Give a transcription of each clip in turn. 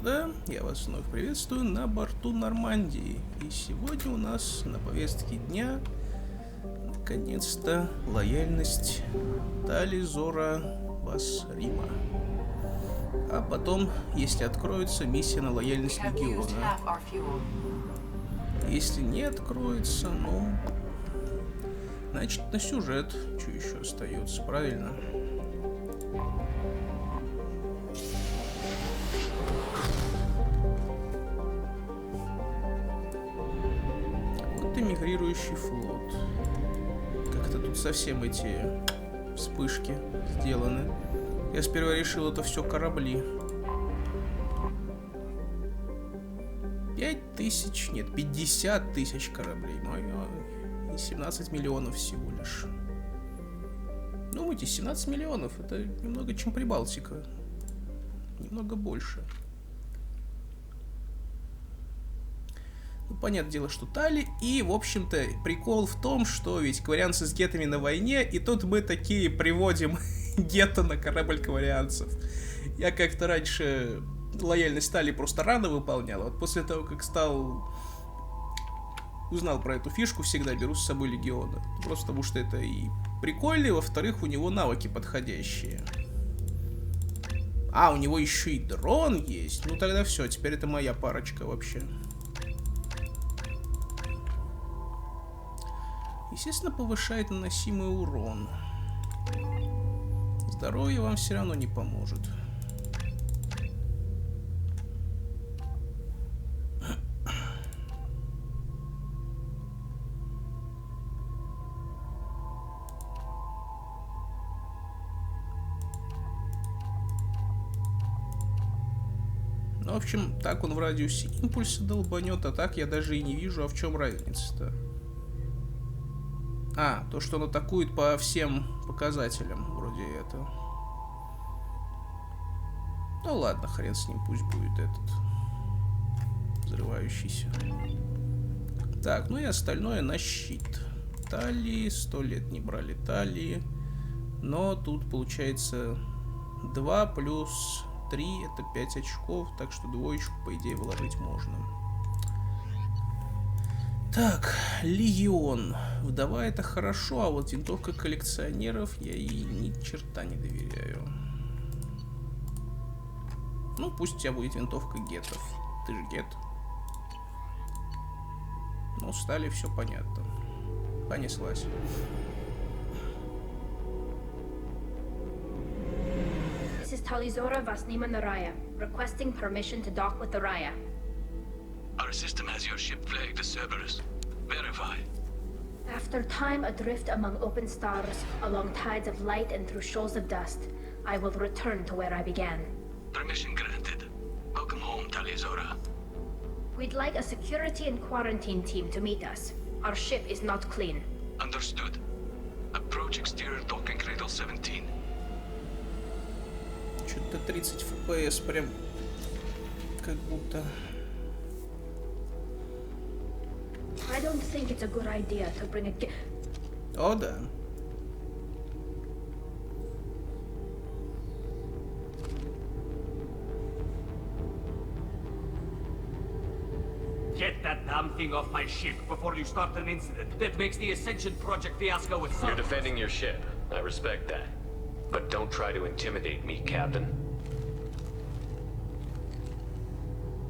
господа, я вас вновь приветствую на борту Нормандии. И сегодня у нас на повестке дня, наконец-то, лояльность Тали, Зора, вас, Рима. А потом, если откроется, миссия на лояльность Легиона. Если не откроется, ну, значит, на сюжет что еще остается, правильно? Вот эмигрирующий флот. Как-то тут совсем эти вспышки сделаны. Я сперва решил, это все корабли. 5000, нет, 50 тысяч кораблей. И 17 миллионов всего лишь. Думаете, 17 миллионов, это немного чем Прибалтика. Немного больше. Ну, понятное дело, что Тали. И, в общем-то, прикол в том, что ведь кварианцы с гетами на войне, и тут мы такие приводим гетто на корабль кварианцев. Я как-то раньше лояльность Тали просто рано выполнял. Вот после того, как узнал про эту фишку, всегда беру с собой Легиона. Просто потому что это и прикольно, и во-вторых, у него навыки подходящие. А, у него еще и дрон есть. Ну тогда все, теперь это моя парочка вообще. Естественно, повышает наносимый урон. Здоровье вам все равно не поможет. Ну, в общем, так он в радиусе импульса долбанет, а так я даже и не вижу, а в чем разница-то. А, то, что он атакует по всем показателям, вроде это. Ну ладно, хрен с ним, пусть будет этот взрывающийся. Так, ну и остальное на щит. Тали, 100 лет не брали Тали. Но тут получается 2 плюс 3, это 5 очков, так что двоечку, по идее, вложить можно. Так, Легион. Вдова это хорошо, а вот винтовка коллекционеров я ей ни черта не доверяю. Ну, пусть у тебя будет винтовка гетов. Ты же гет. Ну, стали, все понятно. Понеслась. This is Tali Zora Vasnima Naraya, requesting permission to dock with the Raya. Our system has your ship flagged as Cerberus. Verify. After time adrift among open stars, along tides of light and through shoals of dust, I will return to where I began. Permission granted. Welcome home, Tali Zora. We'd like a security and quarantine team to meet us. Our ship is not clean. Understood. Approach exterior docking cradle 17. Что-то 30 FPS прям как будто. I don't think it's a good idea to bring a О, да. Get that damn thing off my ship before you start an incident that makes the Ascension Project fiasco with You're defending your ship. I respect that. But don't try to intimidate me, Captain.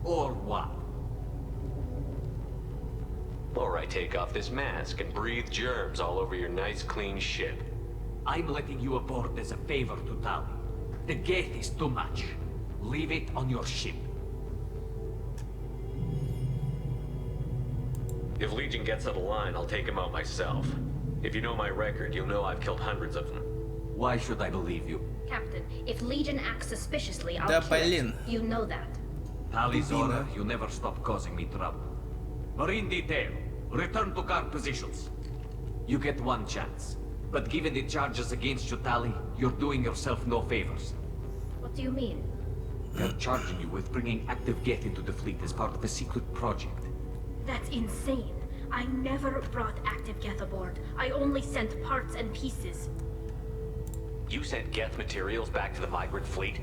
Or what? Or I take off this mask and breathe germs all over your nice, clean ship. I'm letting you aboard as a favor to Tali. The gate is too much. Leave it on your ship. If Legion gets out of line, I'll take him out myself. If you know my record, you'll know I've killed hundreds of them. Why should I believe you? Captain. If Legion acts suspiciously, I'll Да, kill it. блин. You know that. Tali Zora, you never stop causing me trouble. Marine detail, return to guard positions. You get one chance. But given the charges against you, Tali, you're doing yourself no favors. What do you mean? They're charging you with bringing active Geth into the fleet as part of a secret project. That's insane. I never brought active Geth aboard. I only sent parts and pieces. You sent Geth materials back to the migrant fleet?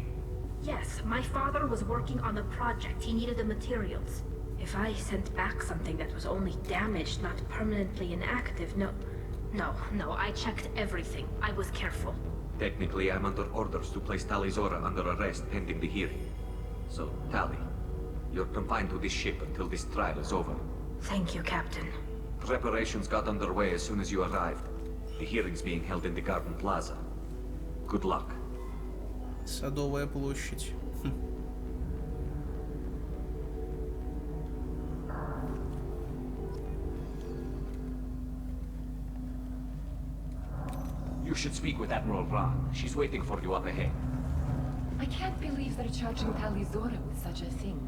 Yes, my father was working on a project. He needed the materials. If I sent back something that was only damaged, not permanently inactive, no, I checked everything. I was careful. Technically, I'm under orders to place Tali Zora under arrest pending the hearing. So, Tali, you're confined to this ship until this trial is over. Thank you, Captain. Preparations got underway as soon as you arrived. The hearing's being held in the Garden Plaza. Good luck. Садовая площадь. You should speak with Admiral Ran. She's waiting for you up ahead. I can't believe they're charging Tali Zora with such a thing.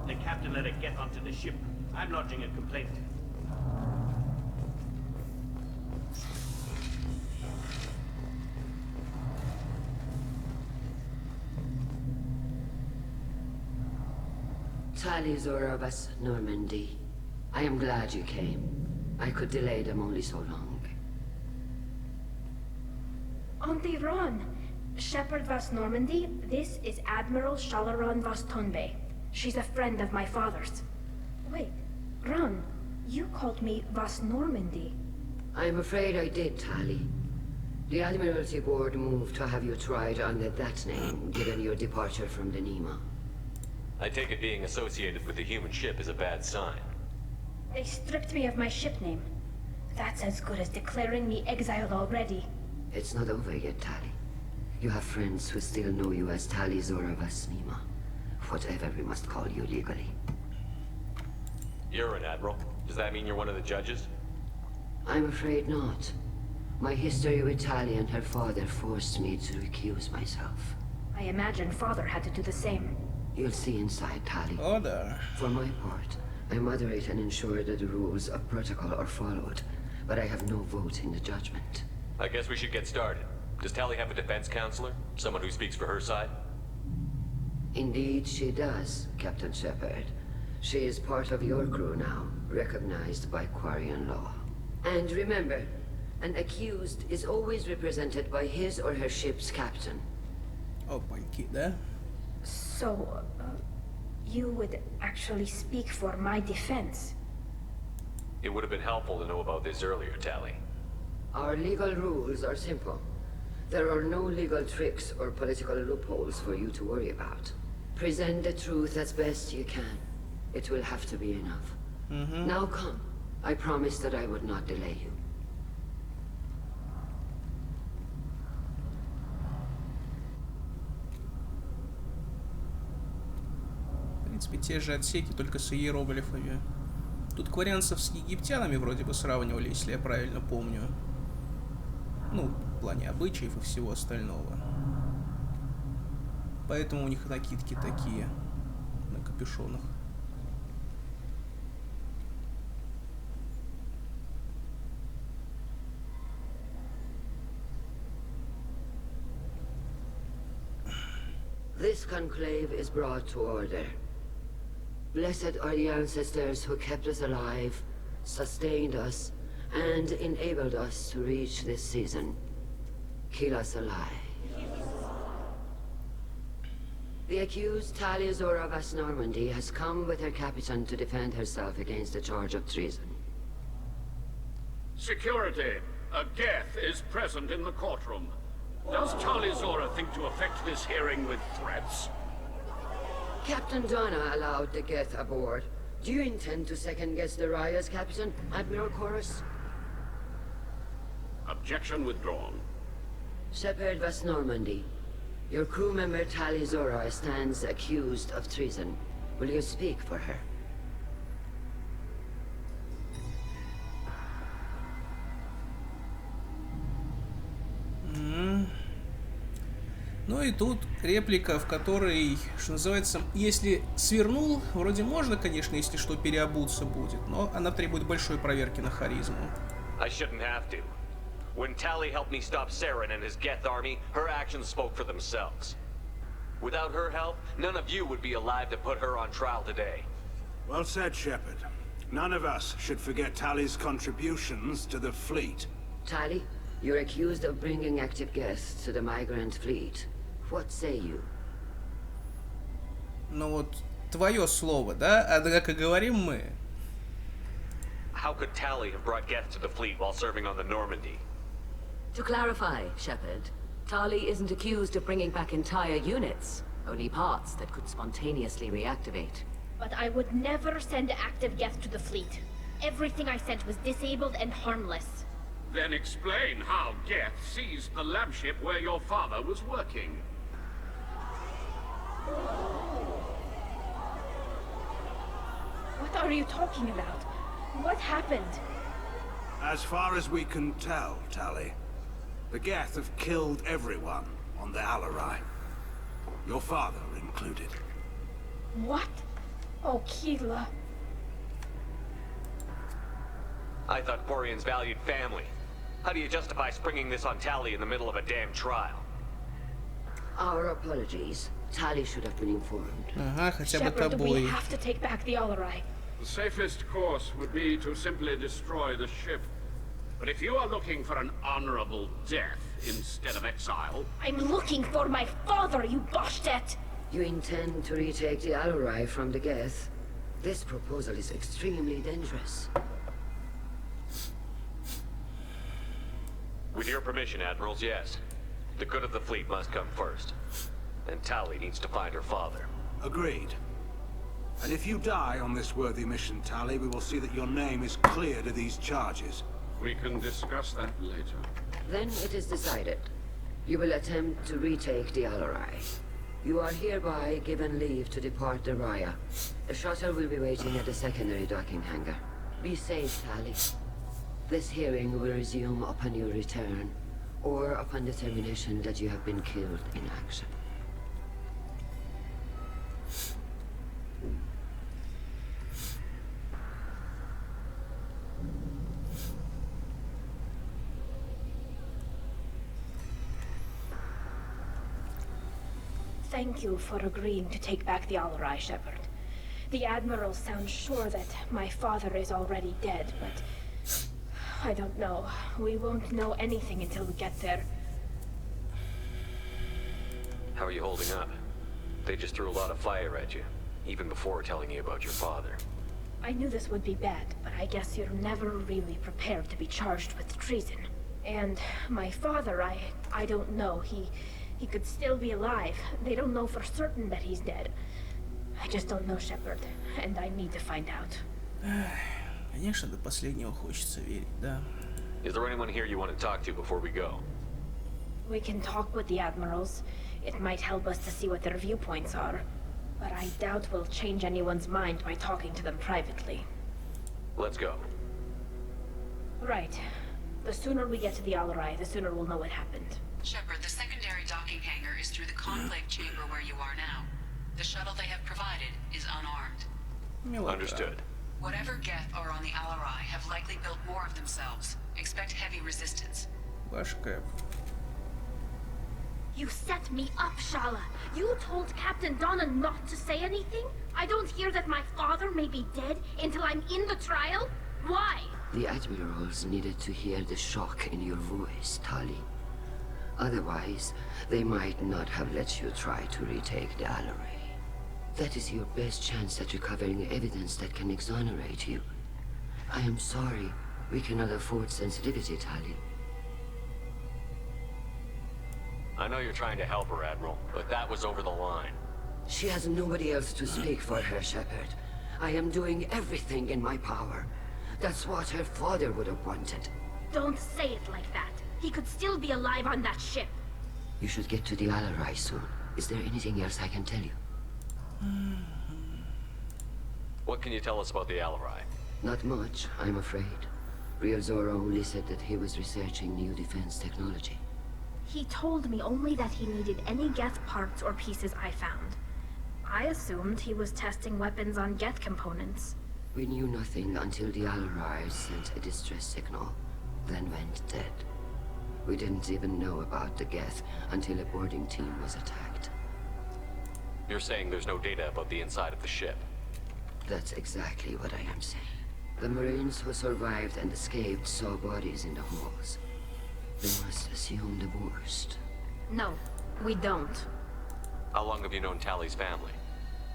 The captain let her get onto the ship. I'm lodging a complaint. Tali Zora of us, Normandy. I am glad you came. I could delay them only so long. Auntie Ron, Shepherd Vas Normandy, this is Admiral Shalaron Vas Tonbe. She's a friend of my father's. Wait, Ron, you called me Vas Normandy. I'm afraid I did, Tali. The Admiralty Board moved to have you tried under that name, given your departure from the Nima. I take it being associated with the human ship is a bad sign. They stripped me of my ship name. That's as good as declaring me exiled already. It's not over yet, Tali. You have friends who still know you as Tali Zora Vas Nima. Whatever we must call you legally. You're an admiral. Does that mean you're one of the judges? I'm afraid not. My history with Tali and her father forced me to recuse myself. I imagine father had to do the same. You'll see inside, Tali. О, да. For my part, I moderate and ensure that the rules of protocol are followed, but I have no vote in the judgment. I guess we should get started. Does Tali have a defense counselor? Someone who speaks for her side? Indeed, she does, Captain Shepard. She is part of your crew now, recognized by Quarian law. And remember, an accused is always represented by his or her ship's captain. Опаньки, да? So, you would actually speak for my defense? It would have been helpful to know about this earlier, Tali. Our legal rules are simple. There are no legal tricks or political loopholes for you to worry about. Present the truth as best you can. It will have to be enough. Now come. I promised that I would not delay you. В принципе, те же отсеки, только с иероглифами. Тут кварианцев с египтянами вроде бы сравнивали, если я правильно помню. Ну, в плане обычаев и всего остального. Поэтому у них накидки такие, на капюшонах. This conclave is brought to order. Blessed are the ancestors who kept us alive, sustained us, and enabled us to reach this season. Keep us alive. The accused Tali Zora Vas Normandy has come with her captain to defend herself against a charge of treason. Security. A Geth is present in the courtroom. Does Tali Zora think to affect this hearing with threats? Captain Donna allowed the Geth aboard. Do you intend to second-guess the Raya's captain, Admiral Chorus? Objection withdrawn. Shepherd Vas Normandy. Your crew member Tali Zora stands accused of treason. Will you speak for her? Ну и тут реплика, в которой, что называется, если свернул, вроде можно, конечно, если что, переобуться будет, но она требует большой проверки на харизму. I shouldn't have to. When Tali helped me stop Saren and his Geth army, her actions spoke for themselves. Without her help, none of you would be alive to put her on trial today. Well said, Shepard. None of us should forget Tali's contributions to the fleet. Tali, You're accused of bringing active guests to the migrant fleet. What say you? Ну вот, твое слово, да? Однако говорим мы. How could Tali have brought Geth to the fleet while serving on the Normandy? To clarify, Shepard, Tali isn't accused of bringing back entire units, only parts that could spontaneously reactivate. But I would never send active Geth to the fleet. Everything I sent was disabled and harmless. Then explain how Geth seized the lab ship where your father was working. What are you talking about? What happened? As far as we can tell, Tali, the Geth have killed everyone on the Alarai. Your father included. What? Oh, Keela. I thought Quarians valued family. How do you justify springing this on Tali in the middle of a damn trial? Our apologies. Tali should have been informed. Ага, хотя бы Shepard, we тобой. have to take back the Alarai. The safest course would be to simply destroy the ship. But if you are looking for an honorable death instead of exile... I'm looking for my father, you Boshtet! You intend to retake the Alarai from the Geth? This proposal is extremely dangerous. With your permission, Admirals, yes. The good of the fleet must come first. And Tali needs to find her father. Agreed. And if you die on this worthy mission, Tali, we will see that your name is cleared of these charges. We can discuss that later. Then it is decided. You will attempt to retake the Alarai. You are hereby given leave to depart the Raya. The shuttle will be waiting at the secondary docking hangar. Be safe, Tali. This hearing will resume upon your return, or upon determination that you have been killed in action. Thank you for agreeing to take back the Alarai, Shepard. The Admiral sounds sure that my father is already dead, but... I don't know. We won't know anything until we get there. How are you holding up? They just threw a lot of fire at you, even before telling you about your father. I knew this would be bad, but I guess you're never really prepared to be charged with treason. And my father, I don't know. He could still be alive. They don't know for certain that he's dead. I just don't know, Shepard, and I need to find out. Конечно, до последнего хочется верить, да. Is there anyone here you want to talk to before we go? We can talk with the Admirals. It might help us to see what their viewpoints are. But I doubt we'll change anyone's mind by talking to them privately. Let's go. Right. The sooner we get to the Alarai, the sooner we'll know what happened. Shepard, the secondary docking hangar is through the conclave chamber where you are now. The shuttle they have provided is unarmed. Understood. Whatever Geth are on the Alarai have likely built more of themselves. Expect heavy resistance. Башка. You set me up, Shala. You told Captain Donna not to say anything? I don't hear that my father may be dead until I'm in the trial? Why? The Admirals needed to hear the shock in your voice, Tali. Otherwise, they might not have let you try to retake the Alarai. That is your best chance at recovering evidence that can exonerate you. I am sorry. We cannot afford sensitivity, Tali. I know you're trying to help her, Admiral, but that was over the line. She has nobody else to speak for her, Shepard. I am doing everything in my power. That's what her father would have wanted. Don't say it like that. He could still be alive on that ship. You should get to the Alarai soon. Is there anything else I can tell you? What can you tell us about the Alarai? Not much, I'm afraid. Real Zora only said that he was researching new defense technology. He told me only that he needed any Geth parts or pieces I found. I assumed he was testing weapons on Geth components. We knew nothing until the Alarai sent a distress signal, then went dead. We didn't even know about the Geth until a boarding team was attacked. You're saying there's no data about the inside of the ship? That's exactly what I am saying. The Marines who survived and escaped saw bodies in the halls. We must assume the worst. No, we don't. How long have you known Tali's family?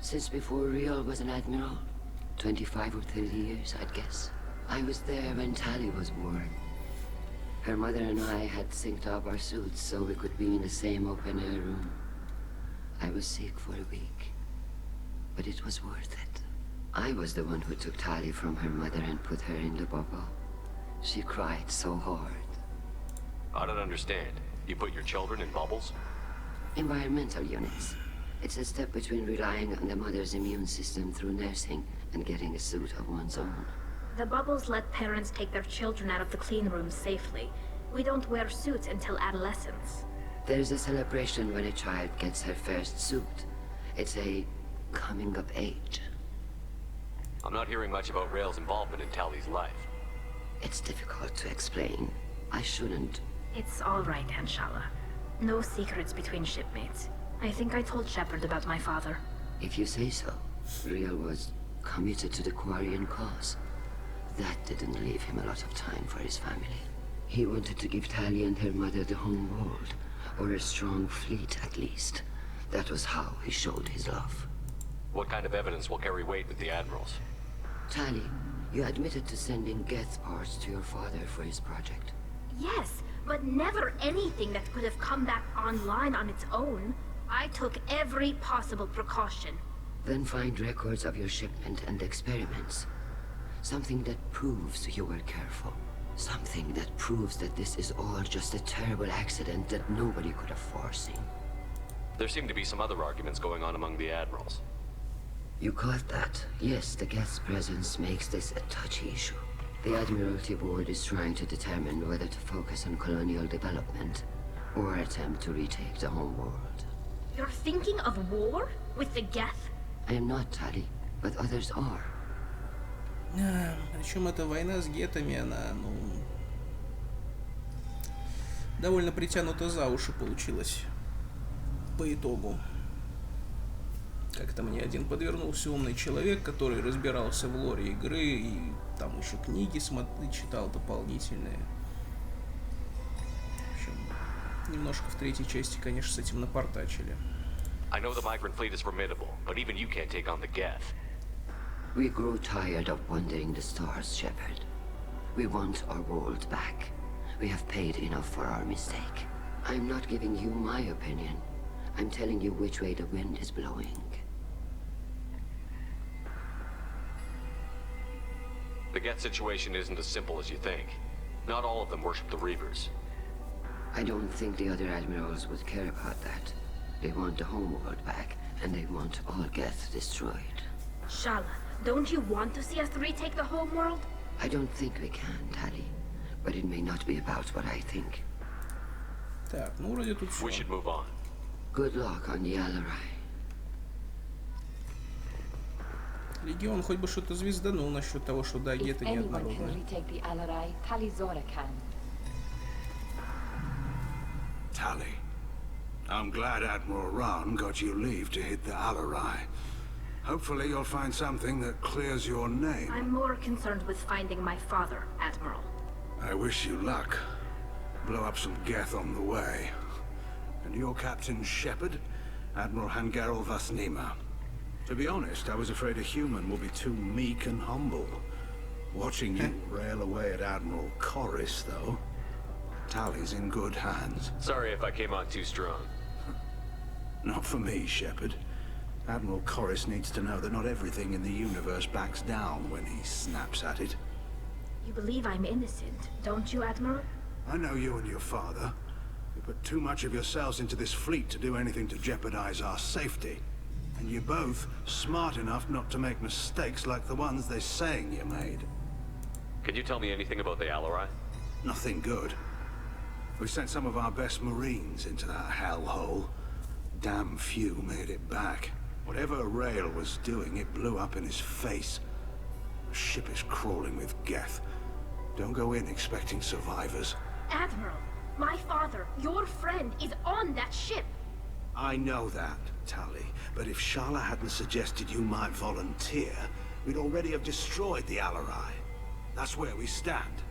Since before Riel was an admiral. 25 or 30 years, I'd guess. I was there when Tali was born. Her mother and I had synced up our suits so we could be in the same open-air room. I was sick for a week, but it was worth it. I was the one who took Tali from her mother and put her in the bubble. She cried so hard. I don't understand. You put your children in bubbles? Environmental units. It's a step between relying on the mother's immune system through nursing and getting a suit of one's own. The bubbles let parents take their children out of the clean rooms safely. We don't wear suits until adolescence. There's a celebration when a child gets her first suit. It's a coming of age. I'm not hearing much about Rael's involvement in Tali's life. It's difficult to explain. I shouldn't. It's all right, Anshala. No secrets between shipmates. I think I told Shepard about my father. If you say so. Riel was committed to the Quarian cause. That didn't leave him a lot of time for his family. He wanted to give Tali and her mother the home world, or a strong fleet at least. That was how he showed his love. What kind of evidence will carry weight with the admirals? Tali, you admitted to sending Geth parts to your father for his project. Yes, but never anything that could have come back online on its own. I took every possible precaution. Then find records of your shipment and experiments. Something that proves you were careful. Something that proves that this is all just a terrible accident that nobody could have foreseen. There seem to be some other arguments going on among the admirals. You caught that? Yes, the Geth's presence makes this a touchy issue. The Admiralty Board is trying to determine whether to focus on colonial development or attempt to retake the home world. You're thinking of war? With the Geth? I am not, Tali, but others are. Причем эта война с гетами, она, довольно притянута за уши получилась по итогу. Как-то мне один подвернулся умный человек, который разбирался в лоре игры и там еще книги читал дополнительные. В общем, немножко в третьей части, конечно, с этим напортачили. I know the migrant fleet is formidable, but even you can't take on the Geth. We grow tired of wandering the stars, Shepard. We want our world back. We have paid enough for our mistake. I'm not giving you my opinion. I'm telling you which way the wind is blowing. The Geth situation isn't as simple as you think. Not all of them worship the Reavers. I don't think the other admirals would care about that. They want the homeworld back, and they want all Geth destroyed. Shala, don't you want to see us retake the home world? I don't think we can, Tali. But it may not be about what I think. Так, вроде тут We should move on. Good luck on the Alarai. Легион хоть бы что-то звезданул насчет того, что да, геты неоднородные. Tali, I'm glad Admiral Ran got you leave to hit the Alarai. Hopefully you'll find something that clears your name. I'm more concerned with finding my father, Admiral. I wish you luck. Blow up some Geth on the way. And your Captain Shepard, Admiral Hangarel Vasnima. To be honest, I was afraid a human would be too meek and humble. Watching you rail away at Admiral Corris, though. Tali's in good hands. Sorry if I came on too strong. Not for me, Shepard. Admiral Corris needs to know that not everything in the universe backs down when he snaps at it. You believe I'm innocent, don't you, Admiral? I know you and your father. You put too much of yourselves into this fleet to do anything to jeopardize our safety. And you're both smart enough not to make mistakes like the ones they're saying you made. Can you tell me anything about the Alarai? Nothing good. We sent some of our best Marines into that hellhole. Damn few made it back. Whatever Rael was doing, it blew up in his face. The ship is crawling with Geth. Don't go in expecting survivors. Admiral, my father, your friend, is on that ship. I know that, Tali, but if Shala hadn't suggested you might volunteer, we'd already have destroyed the Alarai. That's where we stand.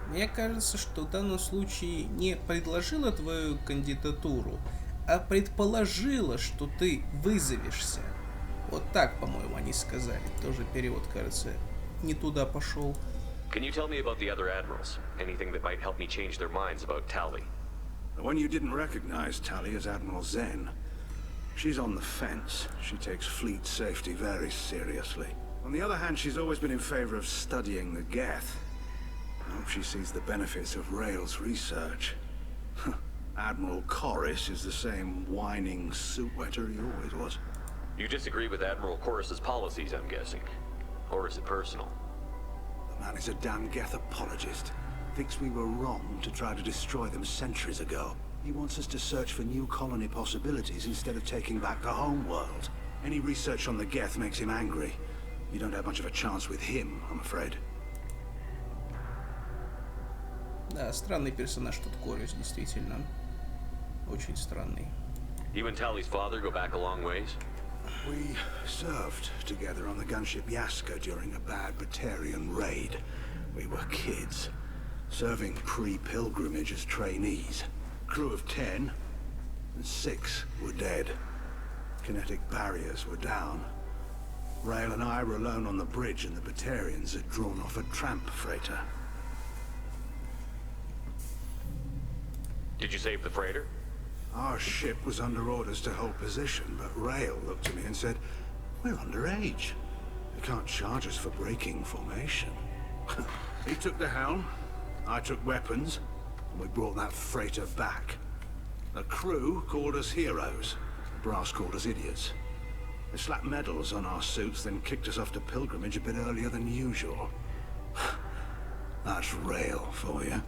Мне кажется, что в данном случае не предложила твою кандидатуру, а предположила, что ты вызовешься. Вот так, по-моему, они сказали. Тоже перевод, кажется, не туда пошел. Can you tell me about the other admirals? Anything that might help me change their minds about Tali? The one you didn't recognize, Tali, is Admiral Zen. She's on the fence. She takes fleet safety very seriously. On the other hand, she's always been in favor of studying the Geth. I hope she sees the benefits of Rail's research. Admiral Corris is the same whining suit-wetter he always was. You disagree with Admiral Corus's policies, I'm guessing. Or is it personal? The man is a damn Geth apologist. Thinks we were wrong to try to destroy them centuries ago. He wants us to search for new colony possibilities instead of taking back the home world. Any research on the Geth makes him angry. You don't have much of a chance with him, I'm afraid. Да, странный персонаж тут Корис, действительно. Очень странный. You and Tali's father go back a long ways? We served together on the gunship Yaska during a bad Batarian raid. We were kids, serving pre-pilgrimage as trainees. Crew of 10, and 6 were dead. Kinetic barriers were down. Rail and I were alone on the bridge, and the Batarians had drawn off a tramp freighter. Did you save the freighter? Our ship was under orders to hold position, but Rail looked at me and said, "We're underage. They can't charge us for breaking formation." He took the helm, I took weapons, and we brought that freighter back. The crew called us heroes. The brass called us idiots. They slapped medals on our suits, then kicked us off to pilgrimage a bit earlier than usual. That's Rail for you.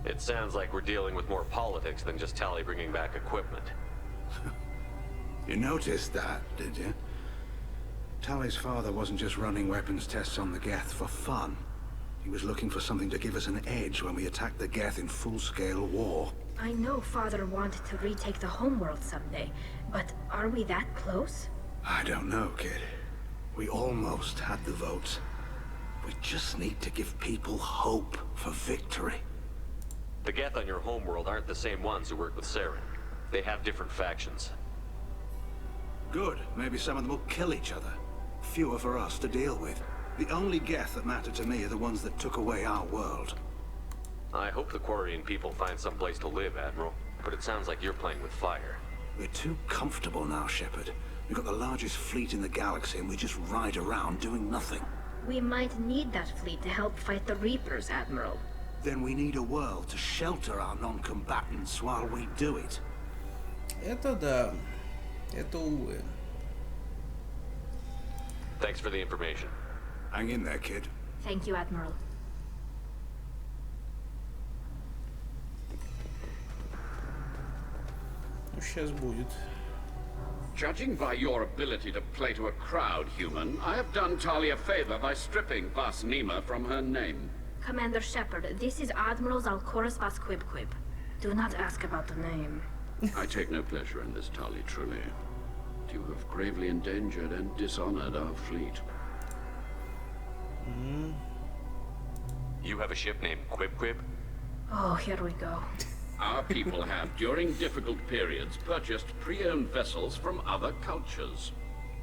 It sounds like we're dealing with more politics than just Tali bringing back equipment. You noticed that, did you? Tali's father wasn't just running weapons tests on the Geth for fun. He was looking for something to give us an edge when we attacked the Geth in full-scale war. I know Father wanted to retake the homeworld someday, but are we that close? I don't know, kid. We almost had the votes. We just need to give people hope for victory. The Geth on your homeworld aren't the same ones who work with Saren. They have different factions. Good. Maybe some of them will kill each other. Fewer for us to deal with. The only Geth that matter to me are the ones that took away our world. I hope the Quarian people find some place to live, Admiral. But it sounds like you're playing with fire. We're too comfortable now, Shepard. We've got the largest fleet in the galaxy and we just ride around doing nothing. We might need that fleet to help fight the Reapers, Admiral. Then we need a world to shelter our non-combatants while we do it. Это да. Это увы. Thanks for the information. Hang in there, kid. Thank you, Admiral. Ну, сейчас будет. Judging by your ability to play to a crowd, human, I have done Tali a favor by stripping Vas Nima from her name. Commander Shepard, this is Admiral Zalkoris Vas Quib. Do not ask about the name. I take no pleasure in this, Tali, truly. You have gravely endangered and dishonored our fleet. You have a ship named Quib? Oh, here we go. Our people have, during difficult periods, purchased pre-owned vessels from other cultures.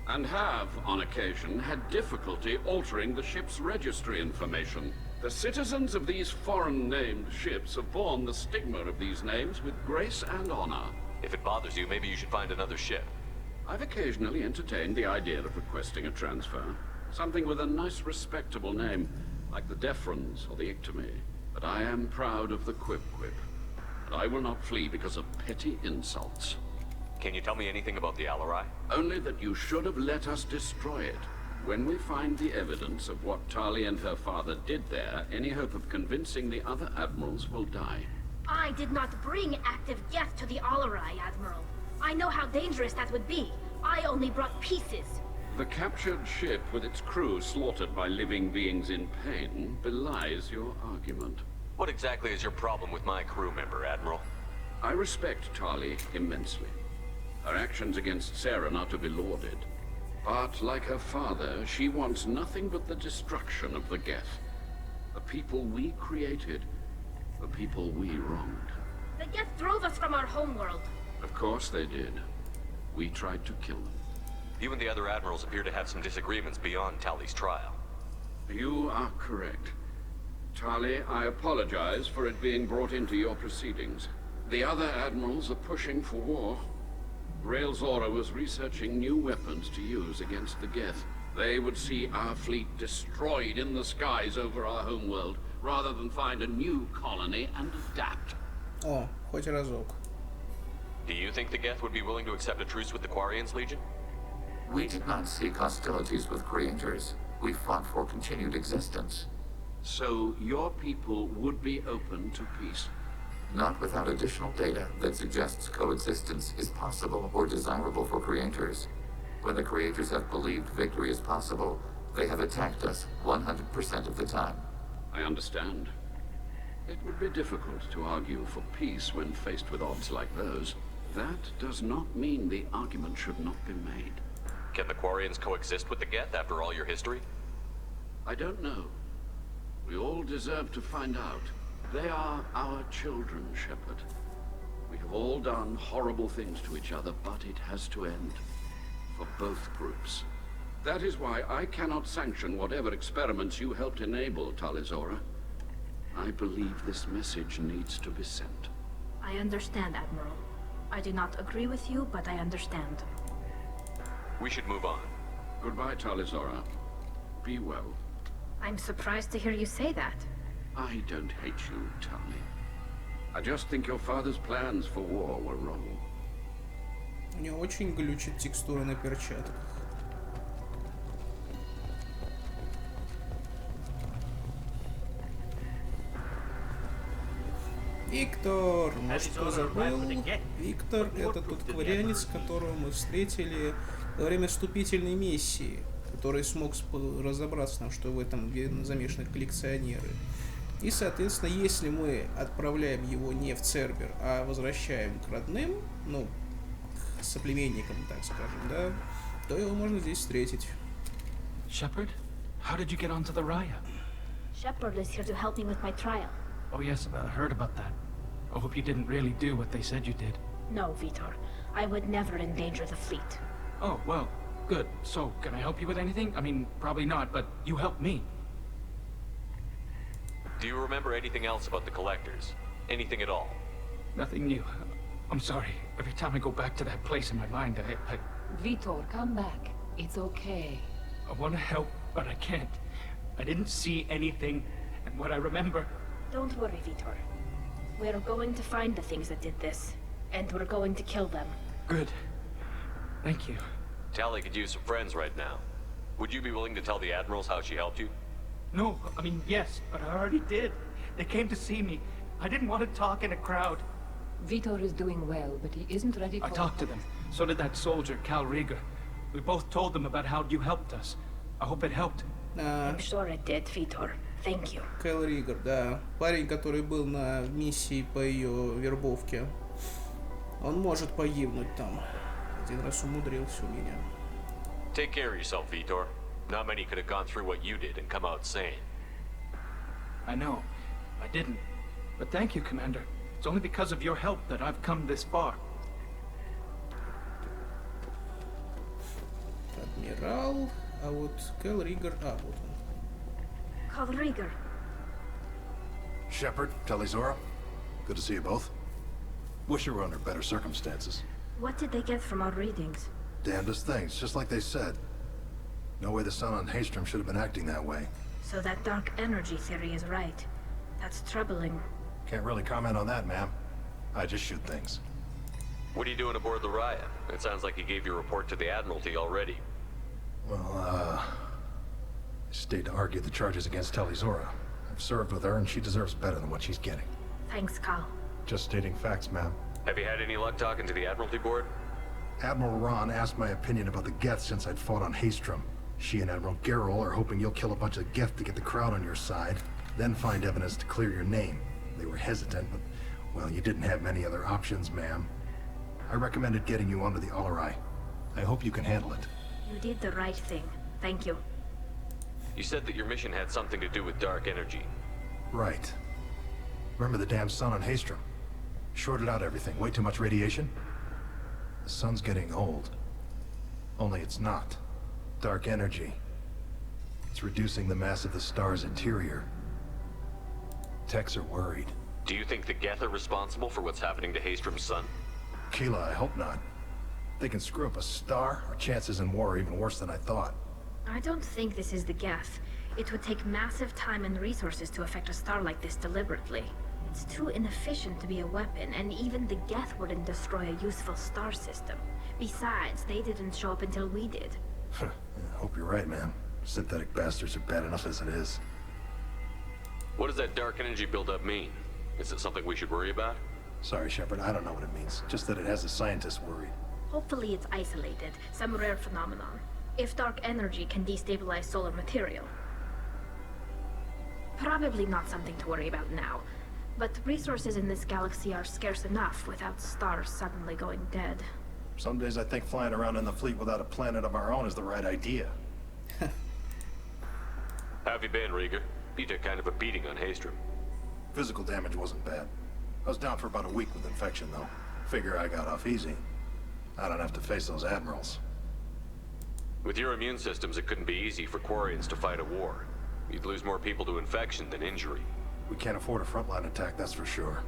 And have, on occasion, had difficulty altering the ship's registry information. The citizens of these foreign-named ships have borne the stigma of these names with grace and honor. If it bothers you, maybe you should find another ship. I've occasionally entertained the idea of requesting a transfer. Something with a nice, respectable name, like the Defrons or the Ictomy. But I am proud of the Quib. And I will not flee because of petty insults. Can you tell me anything about the Alarai? Only that you should have let us destroy it. When we find the evidence of what Tali and her father did there, any hope of convincing the other admirals will die. I did not bring active Geth to the Alarai, Admiral. I know how dangerous that would be. I only brought pieces. The captured ship with its crew slaughtered by living beings in pain belies your argument. What exactly is your problem with my crew member, Admiral? I respect Tali immensely. Her actions against Saren are to be lauded. But like her father, she wants nothing but the destruction of the Geth. A people we created. A people we wronged. The Geth drove us from our homeworld. Of course they did. We tried to kill them. You and the other admirals appear to have some disagreements beyond Tali's trial. You are correct. Tali, I apologize for it being brought into your proceedings. The other admirals are pushing for war. Rael Zora was researching new weapons to use against the Geth. They would see our fleet destroyed in the skies over our homeworld, rather than find a new colony and adapt. О, хоть разок. Do you think the Geth would be willing to accept a truce with the Quarians, Legion? We did not seek hostilities with creators. We fought for continued existence. So your people would be open to peace? Not without additional data that suggests coexistence is possible or desirable for creators. When the creators have believed victory is possible, they have attacked us 100% of the time. I understand. It would be difficult to argue for peace when faced with odds like those. That does not mean the argument should not be made. Can the Quarians coexist with the Geth after all your history? I don't know. We all deserve to find out. They are our children, Shepard. We have all done horrible things to each other, but it has to end. For both groups. That is why I cannot sanction whatever experiments you helped enable, Tali Zora. I believe this message needs to be sent. I understand, Admiral. I do not agree with you, but I understand. We should move on. Goodbye, Tali Zora. Be well. I'm surprised to hear you say that. I don't hate you, Tali. I just think your father's plans for war were wrong. Мне очень глючит текстура на перчатках. Виктор, может, кто забыл? Виктор — это тот кварианец, которого мы встретили во время вступительной миссии, который смог разобраться, что в этом замешаны коллекционеры. И, соответственно, если мы отправляем его не в Цербер, а возвращаем к родным, ну, к соплеменникам, так скажем, да, то его можно здесь встретить. Shepard, how did you get onto the Raya? Shepard is here to help me with my trial. Oh yes, I heard about that. I hope you didn't really do what they said you did. No, Vitor. I would never endanger the fleet. Oh, well, good. So, can I help you with anything? I mean, probably not, but you helped me. Do you remember anything else about the Collectors? Anything at all? Nothing new. I'm sorry. Every time I go back to that place in my mind, I... Vitor, come back. It's okay. I want to help, but I can't. I didn't see anything, and what I remember... Don't worry, Vitor. We're going to find the things that did this, and we're going to kill them. Good. Thank you. Tali could use some friends right now. Would you be willing to tell the Admirals how she helped you? No, I mean, yes, but I already did. They came to see me. I didn't want to talk in a crowd. Vitor is doing well, but he isn't ready for... I talked to them. So did that soldier, Cal Rieger. We both told them about how you helped us. I hope it helped. I'm sure it did, Vitor. Thank you. Кэл Ригер, да. Парень, который был на миссии по ее вербовке. Он может погибнуть там. Один раз умудрился у меня. Take care of yourself, Vitor. Not many could have gone through what you did and come out sane. I know. I didn't. But thank you, Commander. It's only because of your help that I've come this far. Адмирал, а вот Кэл Ригер, вот он. Kal Rieger. Shepard, Tali Zora, good to see you both. Wish you were under better circumstances. What did they get from our readings? Damnedest things, just like they said. No way the sun on Haystrom should have been acting that way. So that dark energy theory is right. That's troubling. Can't really comment on that, ma'am. I just shoot things. What are you doing aboard the Raya? It sounds like you gave your report to the Admiralty already. Well, I stayed to argue the charges against Tali Zora. I've served with her, and she deserves better than what she's getting. Thanks, Kal. Just stating facts, ma'am. Have you had any luck talking to the Admiralty Board? Admiral Ron asked my opinion about the Geth since I'd fought on Haystrom. She and Admiral Gerrel are hoping you'll kill a bunch of Geth to get the crowd on your side, then find evidence to clear your name. They were hesitant, but, well, you didn't have many other options, ma'am. I recommended getting you onto the Olarai. I hope you can handle it. You did the right thing. Thank you. You said that your mission had something to do with dark energy. Right. Remember the damn sun on Haestrom? Shorted out everything. Way too much radiation? The sun's getting old. Only it's not. Dark energy. It's reducing the mass of the star's interior. Techs are worried. Do you think the Geth are responsible for what's happening to Haestrom's sun? Keela, I hope not. They can screw up a star, our chances in war are even worse than I thought. I don't think this is the Geth. It would take massive time and resources to affect a star like this deliberately. It's too inefficient to be a weapon, and even the Geth wouldn't destroy a useful star system. Besides, they didn't show up until we did. I hope you're right, man. Synthetic bastards are bad enough as it is. What does that dark energy buildup mean? Is it something we should worry about? Sorry, Shepard, I don't know what it means. Just that it has the scientists worried. Hopefully it's isolated, some rare phenomenon. If dark energy can destabilize solar material. Probably not something to worry about now. But resources in this galaxy are scarce enough without stars suddenly going dead. Some days I think flying around in the fleet without a planet of our own is the right idea. How have you been, Rieger? You took kind of a beating on Haestrom. Physical damage wasn't bad. I was down for about a week with infection, though. Figure I got off easy. I don't have to face those admirals. With your immune systems, it couldn't be easy for Quarians to fight a war. You'd lose more people to infection than injury. We can't afford a frontline attack, that's for sure.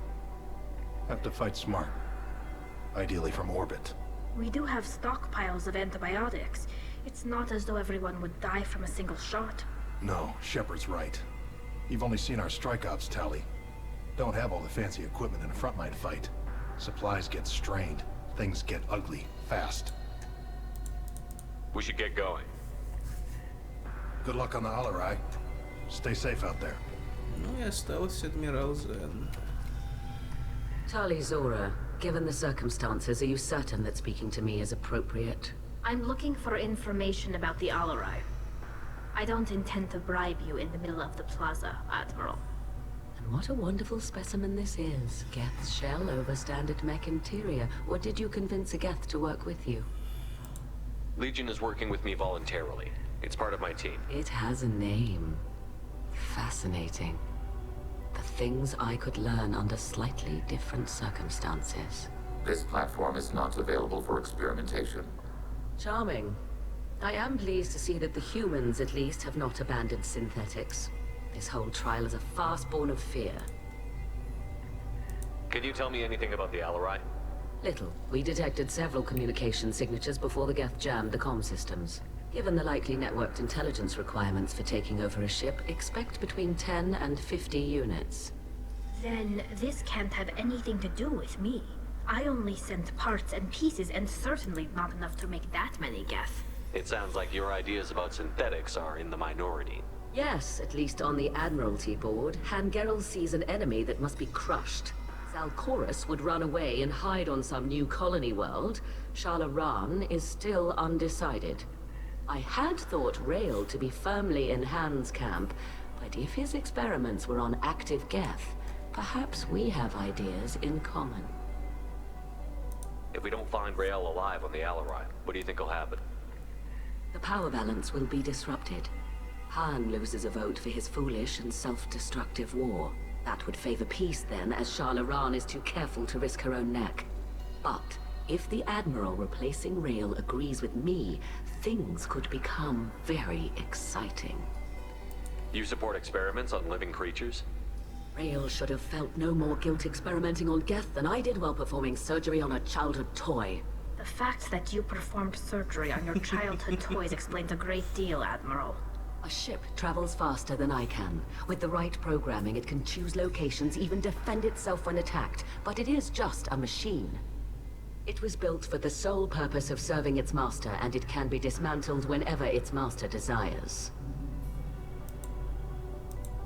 Have to fight smart. Ideally from orbit. We do have stockpiles of antibiotics. It's not as though everyone would die from a single shot. No, Shepard's right. You've only seen our strike ops, Tali. Don't have all the fancy equipment in a frontline fight. Supplies get strained. Things get ugly, fast. We should get going. Good luck on the Alarai. Stay safe out there. Ну и осталась адмирал Зен. Tali Zora, given the circumstances, are you certain that speaking to me is appropriate? I'm looking for information about the Alarai. I don't intend to bribe you in the middle of the plaza, Admiral. And what a wonderful specimen this is. Geth's shell over standard mech interior. Or did you convince a Geth to work with you? Legion is working with me voluntarily. It's part of my team. It has a name. Fascinating. The things I could learn under slightly different circumstances. This platform is not available for experimentation. Charming. I am pleased to see that the humans, at least, have not abandoned synthetics. This whole trial is a farce born of fear. Can you tell me anything about the Alarai? Little. We detected several communication signatures before the Geth jammed the comm systems. Given the likely networked intelligence requirements for taking over a ship, expect between 10 and 50 units. Then this can't have anything to do with me. I only sent parts and pieces, and certainly not enough to make that many Geth. It sounds like your ideas about synthetics are in the minority. Yes, at least on the Admiralty board, Hangerel sees an enemy that must be crushed. Zalcorus would run away and hide on some new colony world. Shalaran is still undecided. I had thought Rael to be firmly in Han's camp, but if his experiments were on active Geth, perhaps we have ideas in common. If we don't find Rael alive on the Alarai, what do you think will happen? The power balance will be disrupted. Han loses a vote for his foolish and self-destructive war. That would favor peace then, as Shalaran is too careful to risk her own neck. But if the Admiral replacing Rael agrees with me, things could become very exciting. You support experiments on living creatures? Rael should have felt no more guilt experimenting on Geth than I did while performing surgery on a childhood toy. The fact that you performed surgery on your childhood toys explains a great deal, Admiral. A ship travels faster than I can. With the right programming, it can choose locations, even defend itself when attacked. But it is just a machine. It was built for the sole purpose of serving its master, and it can be dismantled whenever its master desires.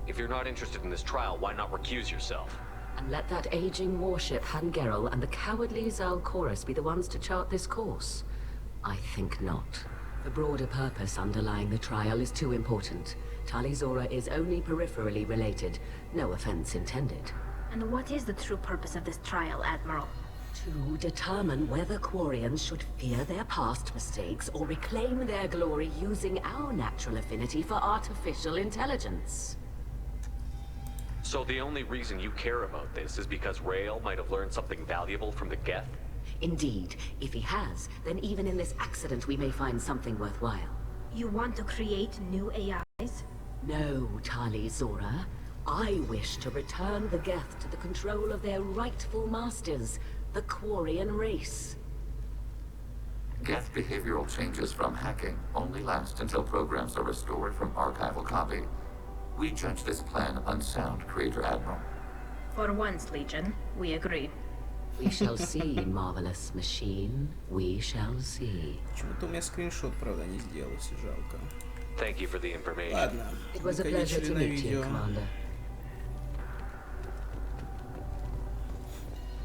If you're not interested in this trial, why not recuse yourself? And let that aging warship Hangerel and the cowardly Zalcorus be the ones to chart this course? I think not. The broader purpose underlying the trial is too important. Tali Zora is only peripherally related. No offense intended. And what is the true purpose of this trial, Admiral? To determine whether Quarians should fear their past mistakes or reclaim their glory using our natural affinity for artificial intelligence. So the only reason you care about this is because Rael might have learned something valuable from the Geth? Indeed. If he has, then even in this accident we may find something worthwhile. You want to create new AIs? No, Tali Zora. I wish to return the Geth to the control of their rightful masters, the Quarian race. Geth behavioral changes from hacking only last until programs are restored from archival copy. We judge this plan unsound, Creator Admiral. For once, Legion, we agree. We shall see, marvelous machine. We shall see. Почему-то у меня скриншот, правда, не сделался, жалко. Thank you for the information. Ладно, It was a pleasure to meet you, Commander.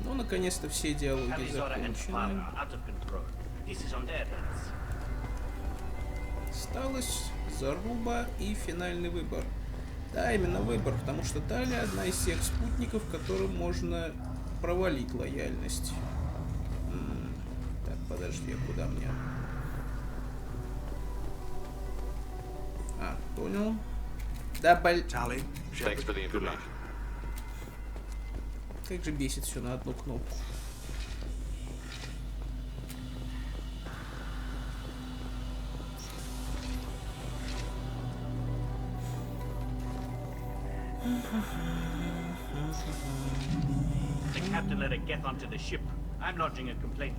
Ну, наконец-то все диалоги закончены. Осталось заруба и финальный выбор. Да, именно выбор, потому что Тали одна из тех спутников, которым можно провалить лояльность. Так, подожди, а куда мне? А, понял. Да, Tali, Thanks for the information. Как же бесит все на одну кнопку. The captain let a Geth onto the ship. I'm lodging a complaint.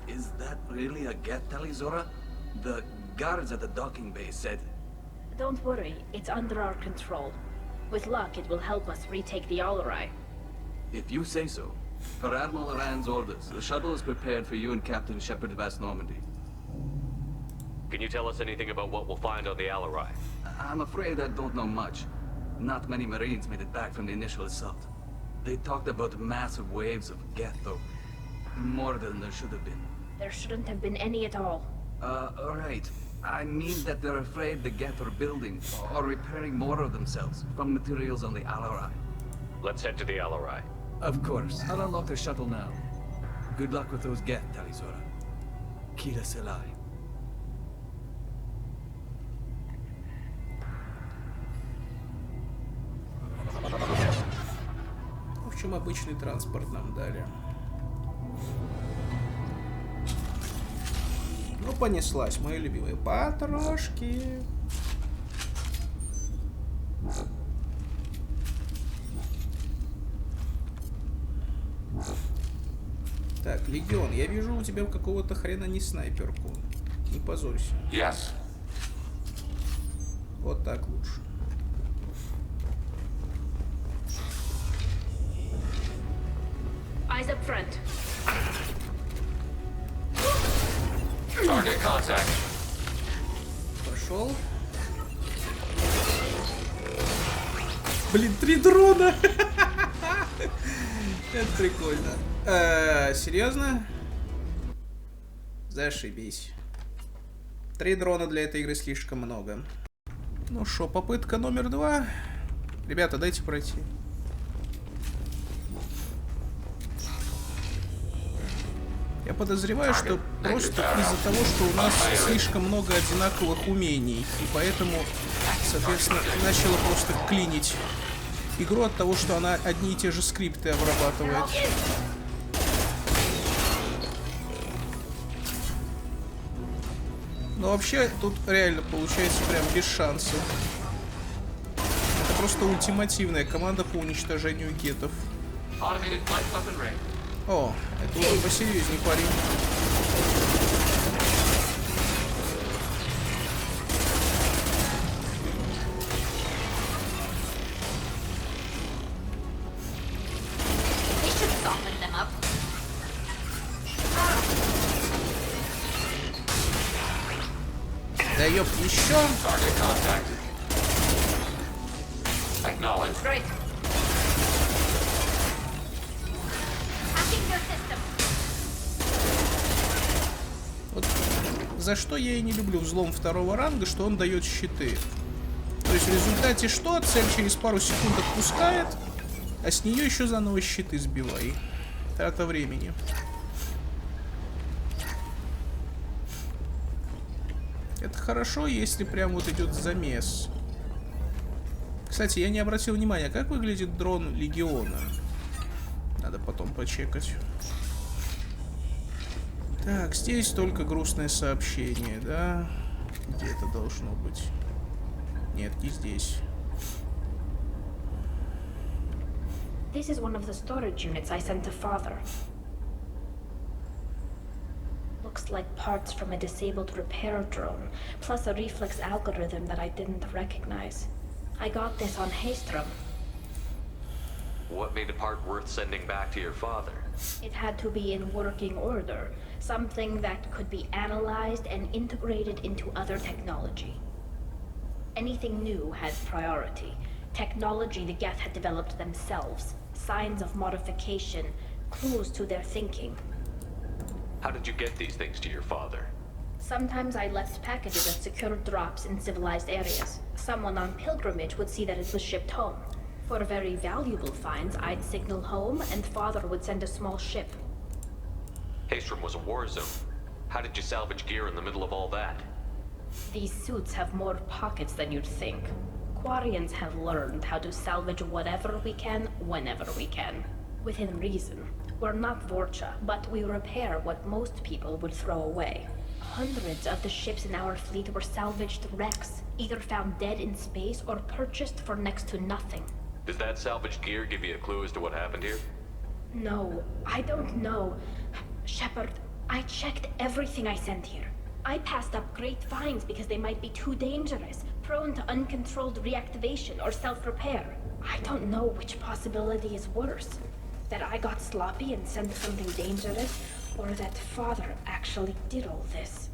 Is that really a Geth, Tali Zora? The guards at the docking bay said... Don't worry, it's under our control. With luck, it will help us retake the Olorai. If you say so. Per Admiral Rand's orders, the shuttle is prepared for you and Captain Shepard Vast Normandy. Can you tell us anything about what we'll find on the Alorai? I'm afraid I don't know much. Not many Marines made it back from the initial assault. They talked about massive waves of Geth, though. More than there should have been. There shouldn't have been any at all. Alright. I mean that they're afraid the Geth are building or repairing more of themselves from materials on the Alorai. Let's head to the Alorai. Of course. I'll unlock the shuttle now. Good luck with those Geth, Tali Zora. Kira Selai. В общем, обычный транспорт нам дали. Ну, понеслась, мои любимые потрошки. Так, Легион, я вижу у тебя какого-то хрена не снайперку. Не позорься. Yes. Вот так лучше. Eyes up front. Target contact. Пошел. Блин, 3 дрона. Это прикольно. Серьезно? Зашибись. 3 дрона для этой игры слишком много. Ну шо, попытка номер 2. Ребята, дайте пройти. Я подозреваю, что просто из-за того, что у нас слишком много одинаковых умений, и поэтому, соответственно, начала просто клинить игру от того, что она одни и те же скрипты обрабатывает. Но вообще тут реально получается прям без шансов. Это просто ультимативная команда по уничтожению гетов. О, это уже посерьезнее, парень. Да ёп, еще. Вот за что я и не люблю взлом 2-го ранга, что он дает щиты. То есть в результате что? Цель через пару секунд отпускает, а с нее еще заново щиты сбивай. Трата времени. хорошо, если прям вот идет замес. Кстати, я не обратил внимания, как выглядит дрон Легиона. Надо потом почекать. Так, здесь только грустное сообщение, да? Где это должно быть? Нет, не здесь. This is one of the storage units I sent to Father. Looks like parts from a disabled repair drone, plus a reflex algorithm that I didn't recognize. I got this on Haystrom. What made a part worth sending back to your father? It had to be in working order, something that could be analyzed and integrated into other technology. Anything new had priority. Technology the Geth had developed themselves, signs of modification, clues to their thinking. How did you get these things to your father? Sometimes I left packages of secure drops in civilized areas. Someone on pilgrimage would see that it was shipped home. For very valuable finds, I'd signal home, and Father would send a small ship. Haystrom was a war zone. How did you salvage gear in the middle of all that? These suits have more pockets than you'd think. Quarians have learned how to salvage whatever we can, whenever we can. Within reason. We're not Vorcha, but we repair what most people would throw away. Hundreds of the ships in our fleet were salvaged wrecks, either found dead in space or purchased for next to nothing. Does that salvaged gear give you a clue as to what happened here? No, I don't know. Shepard, I checked everything I sent here. I passed up great finds because they might be too dangerous, prone to uncontrolled reactivation or self-repair. I don't know which possibility is worse. That I got sloppy and sent something dangerous, or that Father actually did all this.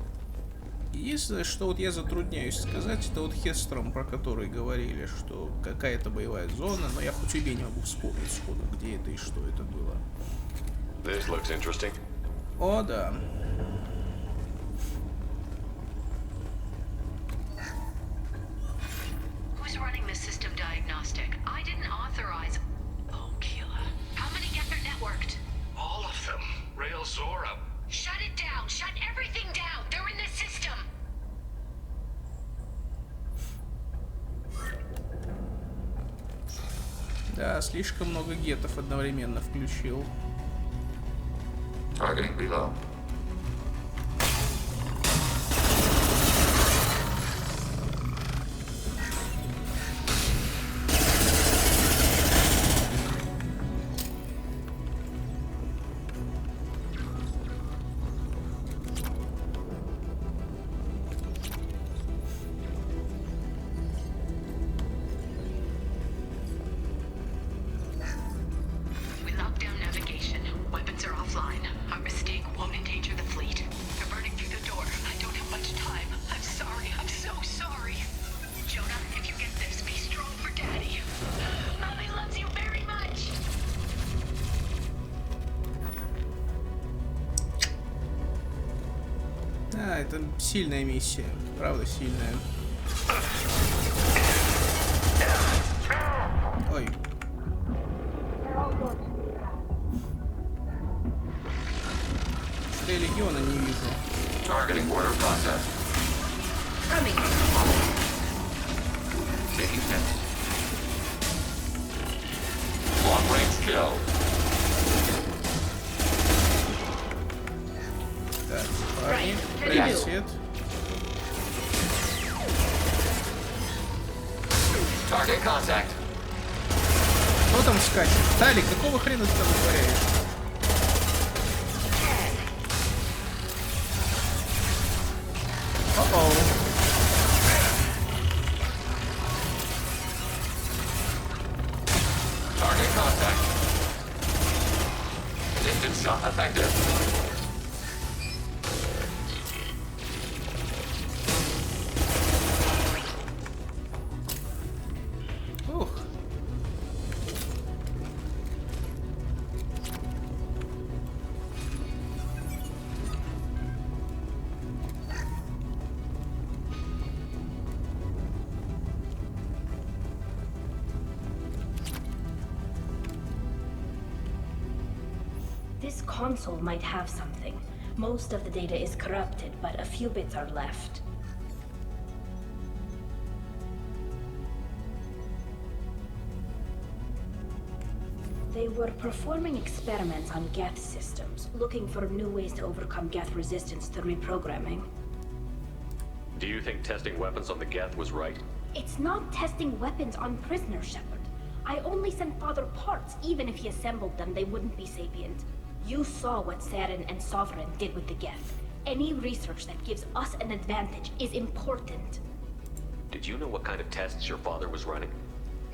Единственное, что вот я затрудняюсь сказать, это вот Хестром, про который говорили, что какая-то боевая зона, но я хоть убей не могу вспомнить сходу, где это и что это было. This looks interesting. О, да. Who's running the system diagnostic? I didn't authorize. Oh, Keela. How many get their networked? All of them. Rail Zora. Shut it down. Shut everything down. They're in the system. Да, слишком много гетов одновременно включил. Targeting below. We locked down navigation. Weapons are offline. Our mistake won't endanger the fleet. They're burning through the door. I don't have much time. I'm sorry. I'm so sorry. Jonah, if you get this, be strong for Daddy. Mommy loves you very much. А, это сильная миссия. Правда, сильная. Ой. Что я Легиона не вижу. Targeting order process. Coming. Taking hits. Long range kill. Так, парни, привет. Target contact. Кто там скачет? Тали, какого хрена ты там вытворяешь? О-оу. Target contact. Distance shot effective. Ух. This console might have something. Most of the data is corrupted, but a few bits are left. They were performing experiments on Geth systems, looking for new ways to overcome Geth resistance to reprogramming. Do you think testing weapons on the Geth was right? It's not testing weapons on prisoners, Shepard. I only sent Father parts. Even if he assembled them, they wouldn't be sapient. You saw what Saren and Sovereign did with the Geth. Any research that gives us an advantage is important. Did you know what kind of tests your father was running?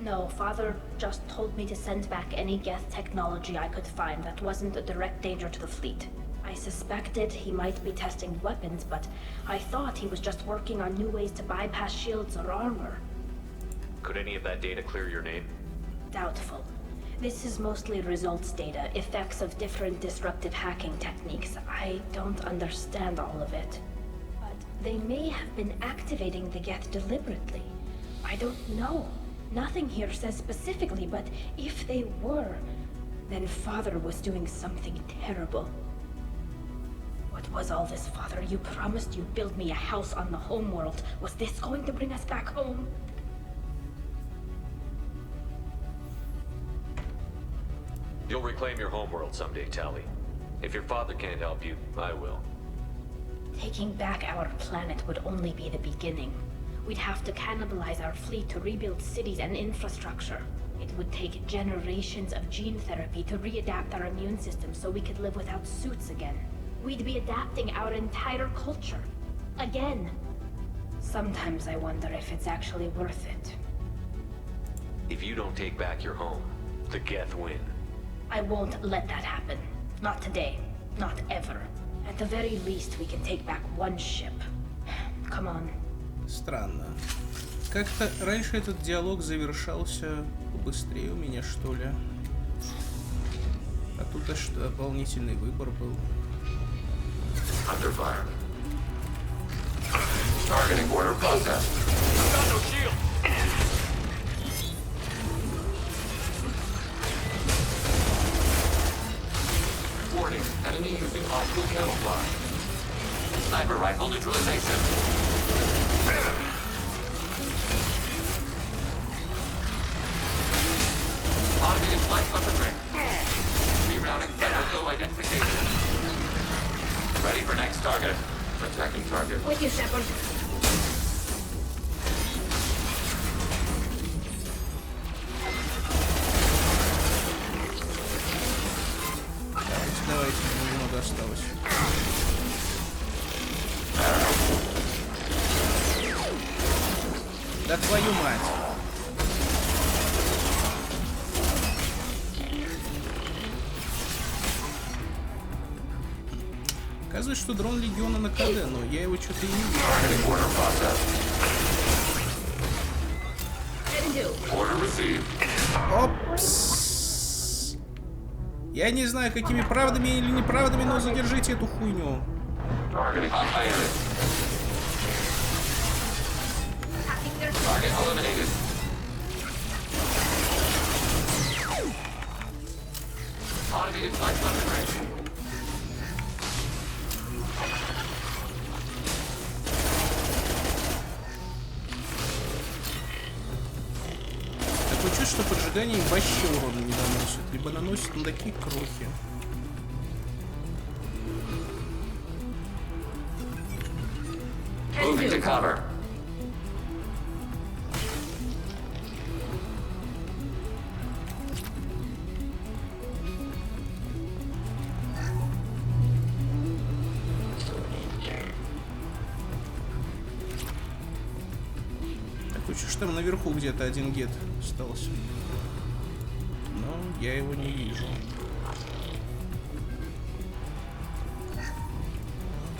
No, Father just told me to send back any Geth technology I could find that wasn't a direct danger to the fleet. I suspected he might be testing weapons, but I thought he was just working on new ways to bypass shields or armor. Could any of that data clear your name? Doubtful. This is mostly results data, effects of different disruptive hacking techniques. I don't understand all of it. But they may have been activating the Geth deliberately. I don't know. Nothing here says specifically, but if they were, then Father was doing something terrible. What was all this, Father? You promised you'd build me a house on the homeworld. Was this going to bring us back home? You'll reclaim your homeworld someday, Tali. If your father can't help you, I will. Taking back our planet would only be the beginning. We'd have to cannibalize our fleet to rebuild cities and infrastructure. It would take generations of gene therapy to readapt our immune system so we could live without suits again. We'd be adapting our entire culture. Again. Sometimes I wonder if it's actually worth it. If you don't take back your home, the Geth win. I won't let that happen. Not today. Not ever. At the very least, we can take back one ship. Come on. Странно. Как-то раньше этот диалог завершался побыстрее у меня, что ли. А тут аж дополнительный выбор был. Under fire. Targeting border process. Got no shield. Warning, enemy using optical camouflage. Sniper rifle neutralization. Automated flight weaponry. Rerouting battlefield identification. Ready for next target. Attacking target. With you, Shepard. Давайте, немного осталось. Да твою мать! Оказывается, что дрон Легиона на КД, но я его что-то и не вижу. Опс! Я не знаю, какими правдами или неправдами, но задержите эту хуйню. Такое чувство, что поджигание им вообще урона не наносит, либо наносит на такие крохи. Moving to cover. Такое чувство, что там наверху где-то один гет остался. Но я его не вижу.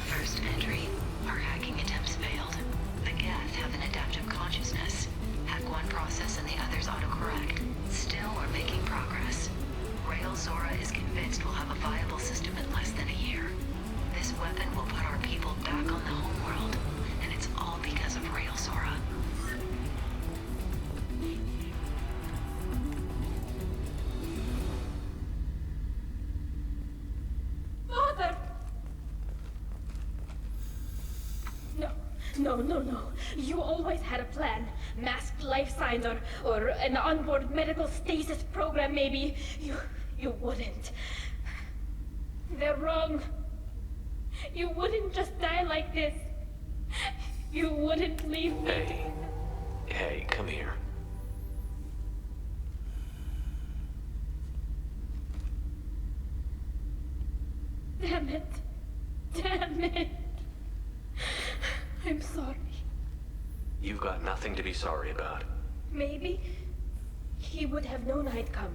First entry. Our hacking attempts failed. The Geth have an adaptive consciousness. Hack one process and the others autocorrect. Still, we're making progress. Rail Zora is convinced we'll have a viable system in less than a year. This weapon will put our people back on the homeworld, and it's all because of Rail Zora. Father! No. You always had a plan. Masked life signs or an onboard medical stasis program maybe, you wouldn't. They're wrong. You wouldn't just die like this. You wouldn't leave me. Hey, come here. Damn it. Damn it. I'm sorry. You've got nothing to be sorry about. Maybe he would have known I'd come.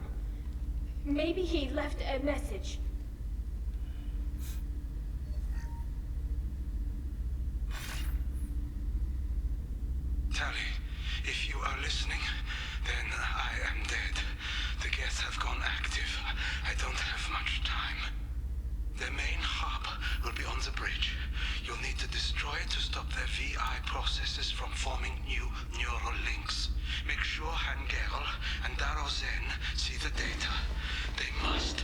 Maybe he left a message. Tali, if you are listening, then I am dead. The Geth have gone active. I don't have much time. The main hub will be on the bridge. You'll need to destroy it to stop their VI processes from forming new neural links. Make sure Han-Gerl and Darozen see the data. They must.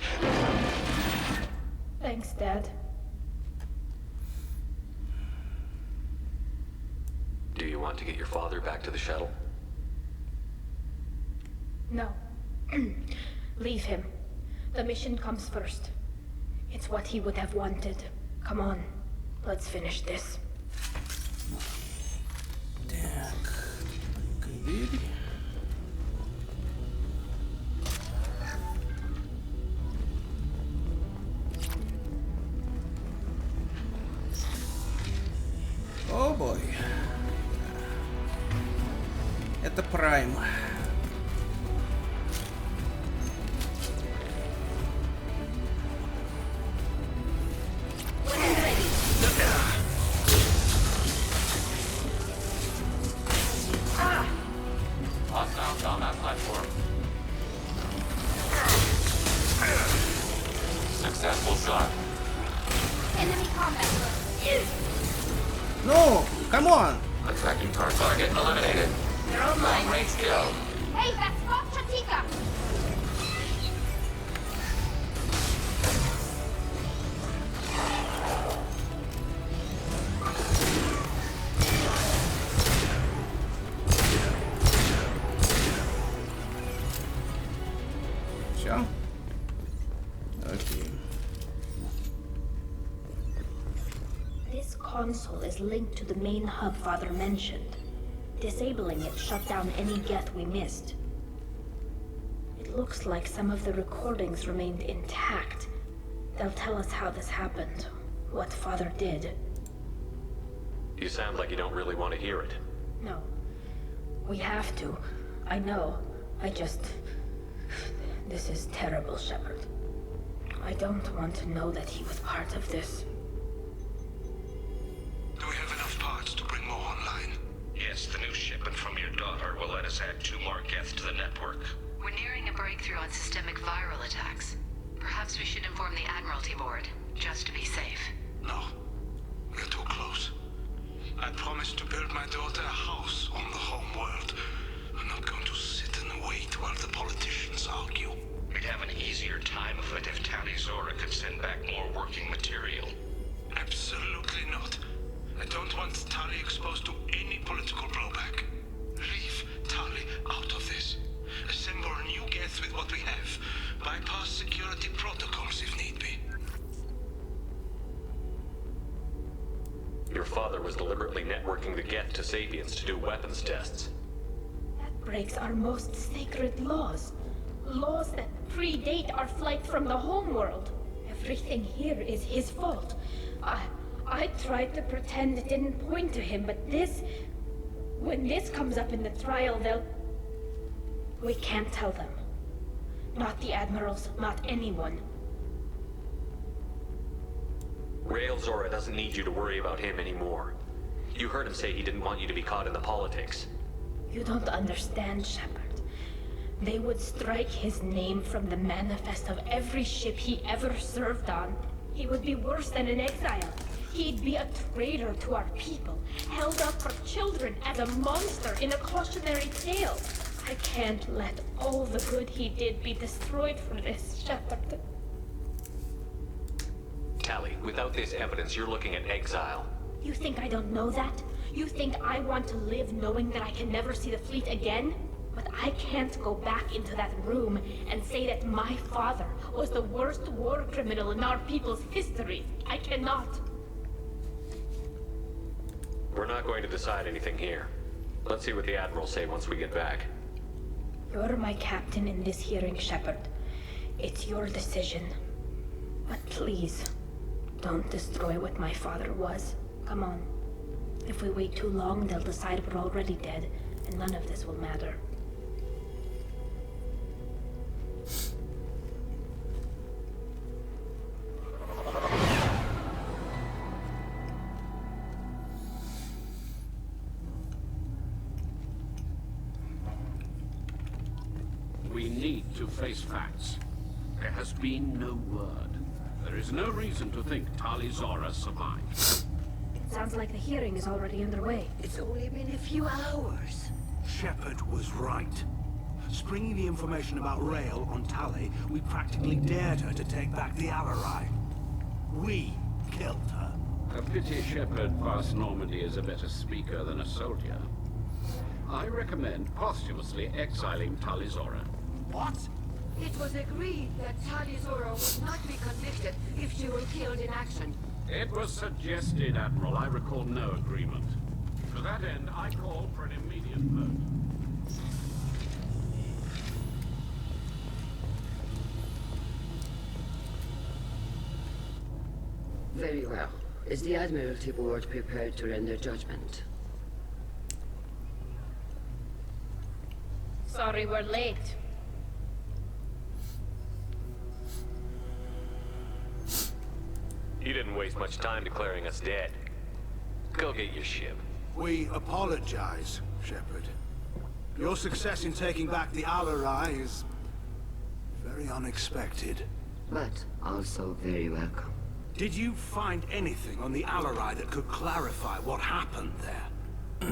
Thanks, Dad. Do you want to get your father back to the shuttle? No. Leave him. The mission comes first. It's what he would have wanted. Come on. Let's finish this. Так. Дверь. О бой. Это Прайм. Hostiles on that platform. Successful shot. Enemy combat. No, come on. Attacking target eliminated. Long range kill. Hey, that's not Chatika! Все? Окей. This console is linked to the main hub Father mentioned. Disabling it shut down any Geth we missed. It looks like some of the recordings remained intact. They'll tell us how this happened, what Father did. You sound like you don't really want to hear it. No. We have to. I know. This is terrible, Shepard. I don't want to know that he was part of this. Do we have enough parts to bring more online? Yes, the new shipment from your daughter will let us add 2 more Geth to the network. We're nearing a breakthrough on systemic viral attacks. Perhaps we should inform the Admiralty Board, just to be safe. No. We're too close. I promised to build my daughter a house on the home world. I'm not going to sit and wait while the politicians argue. We'd have an easier time of it if Tali Zora could send back more working material. Absolutely not. I don't want Tali exposed to any political blowback. Leave Tali out of this. Assemble new Geth with what we have. Bypass security protocols if need be. Your father was deliberately networking the Geth to Sapiens to do weapons tests. That breaks our most sacred laws. Laws that predate our flight from the homeworld. Everything here is his fault. I tried to pretend it didn't point to him, but when this comes up in the trial, we can't tell them. Not the admirals, not anyone. Rail Zora doesn't need you to worry about him anymore. You heard him say he didn't want you to be caught in the politics. You don't understand, Shepard. They would strike his name from the manifest of every ship he ever served on. He would be worse than an exile. He'd be a traitor to our people, held up for children as a monster in a cautionary tale. I can't let all the good he did be destroyed for this, Shepard. Tali, without this evidence, you're looking at exile. You think I don't know that? You think I want to live knowing that I can never see the fleet again? But I can't go back into that room and say that my father was the worst war criminal in our people's history. I cannot. We're not going to decide anything here. Let's see what the Admirals say once we get back. You're my captain in this hearing, Shepard. It's your decision. But please, don't destroy what my father was. Come on. If we wait too long, they'll decide we're already dead, and none of this will matter. We need to face facts. There has been no word. There is no reason to think Tali Zora survived. It sounds like the hearing is already underway. It's only been a few hours. Shepard was right. Springing the information about Rael on Tali, we practically dared her to take back the Alarai. We killed her. A pity Shepard Vas Normandy is a better speaker than a soldier. I recommend posthumously exiling Tali Zora. What? It was agreed that Tali Zora would not be convicted if she were killed in action. It was suggested, Admiral. I recall no agreement. To that end, I call for an immediate vote. Very well. Is the Admiralty Board prepared to render judgment? Sorry we're late. You didn't waste much time declaring us dead. Go get your ship. We apologize, Shepard. Your success in taking back the Alarai is very unexpected. But also very welcome. Did you find anything on the Alarai that could clarify what happened there?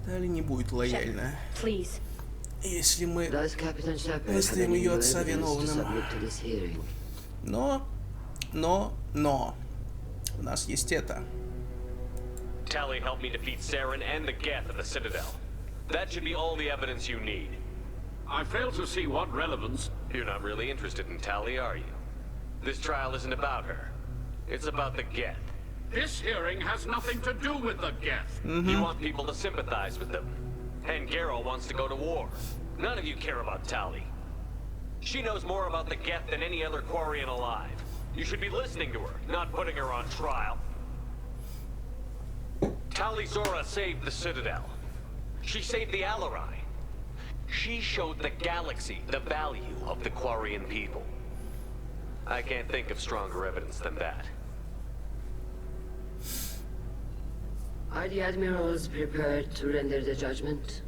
Тали не будет лояльна. Please. Если мы Does Captain Shepard have выставим any ее new отца evidence to виновным. submit to this hearing? Но, у нас есть это. Tali helped me defeat Saren and the Geth at the Citadel. That should be all the evidence you need. I fail to see what relevance... You're not really interested in Tali, are you? This trial isn't about her. It's about the Geth. This hearing has nothing to do with the Geth. You want people to sympathize with them. And Geralt wants to go to war. None of you care about Tali. She knows more about the Geth than any other Quarian alive. You should be listening to her, not putting her on trial. Tali Zora saved the Citadel. She saved the Alarai. She showed the galaxy the value of the Quarian people. I can't think of stronger evidence than that. Are the Admirals prepared to render the judgment?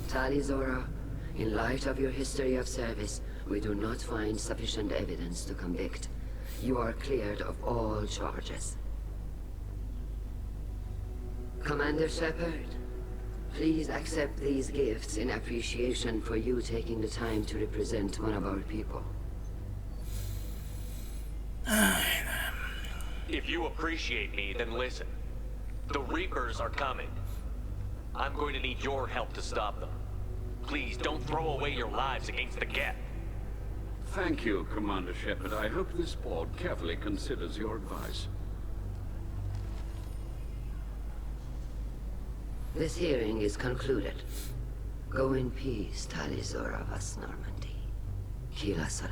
Tali Zora, in light of your history of service, we do not find sufficient evidence to convict. You are cleared of all charges. Commander Shepard, please accept these gifts in appreciation for you taking the time to represent one of our people. If you appreciate me, then listen. The Reapers are coming. I'm going to need your help to stop them. Please, don't throw away your lives against the Geth. Thank you, Commander Shepard. I hope this board carefully considers your advice. This hearing is concluded. Go in peace, Tali Zora Vas Normandy. Kila Salai.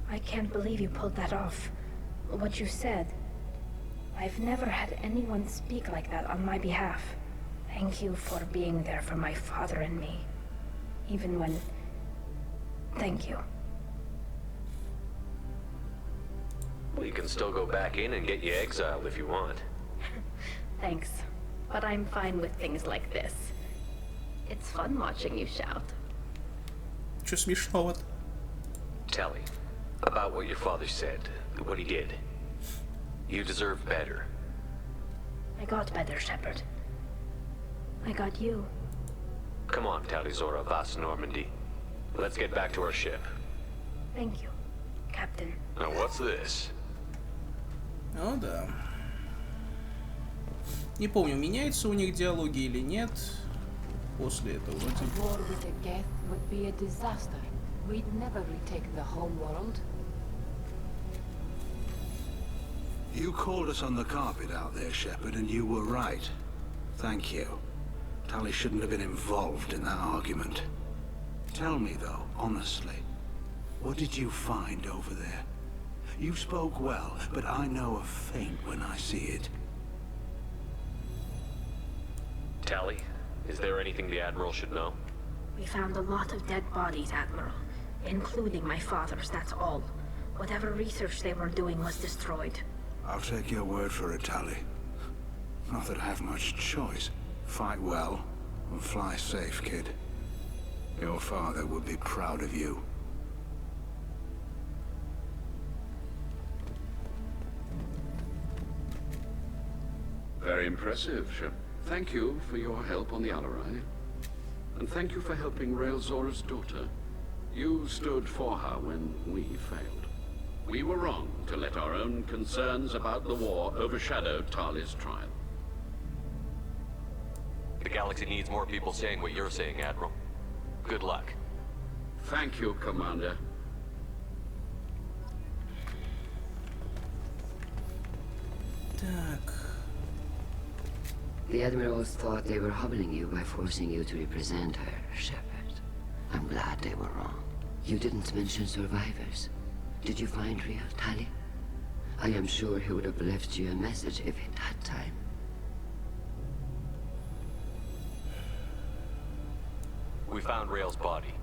I can't believe you pulled that off. What you said. I've never had anyone speak like that on my behalf. Thank you for being there for my father and me. Even when... Thank you. We can still go back in and get you exiled if you want. Thanks. But I'm fine with things like this. It's fun watching you shout. Чё смешного-то? Tali, about what your father said, what he did. You deserve better. I got better, Shepard. I got you. Come on, Tali Zora, Vas Normandy. Let's get back to our ship. Thank you, Captain. Now what's this? О, да. Не помню, меняются у них диалоги или нет. После этого вроде... War with the Geth would be a disaster. We'd never retake the home world. You called us on the carpet out there, Shepard, and you were right. Thank you. Tali shouldn't have been involved in that argument. Tell me, though, honestly, what did you find over there? You spoke well, but I know a feint when I see it. Tali, is there anything the Admiral should know? We found a lot of dead bodies, Admiral. Including my father's, that's all. Whatever research they were doing was destroyed. I'll take your word for it, Tali. Not that I have much choice. Fight well, and fly safe, kid. Your father would be proud of you. Very impressive, Shep. Thank you for your help on the Alarai. And thank you for helping Rael Zora's daughter. You stood for her when we failed. We were wrong to let our own concerns about the war overshadow Tali's trial. The galaxy needs more people saying what you're saying, Admiral. Good luck. Thank you, Commander. Так. The Admirals thought they were humbling you by forcing you to represent her, Shepard. I'm glad they were wrong. You didn't mention survivors. Did you find real Tali? I am sure he would have left you a message if he'd had time. We found Rael's body.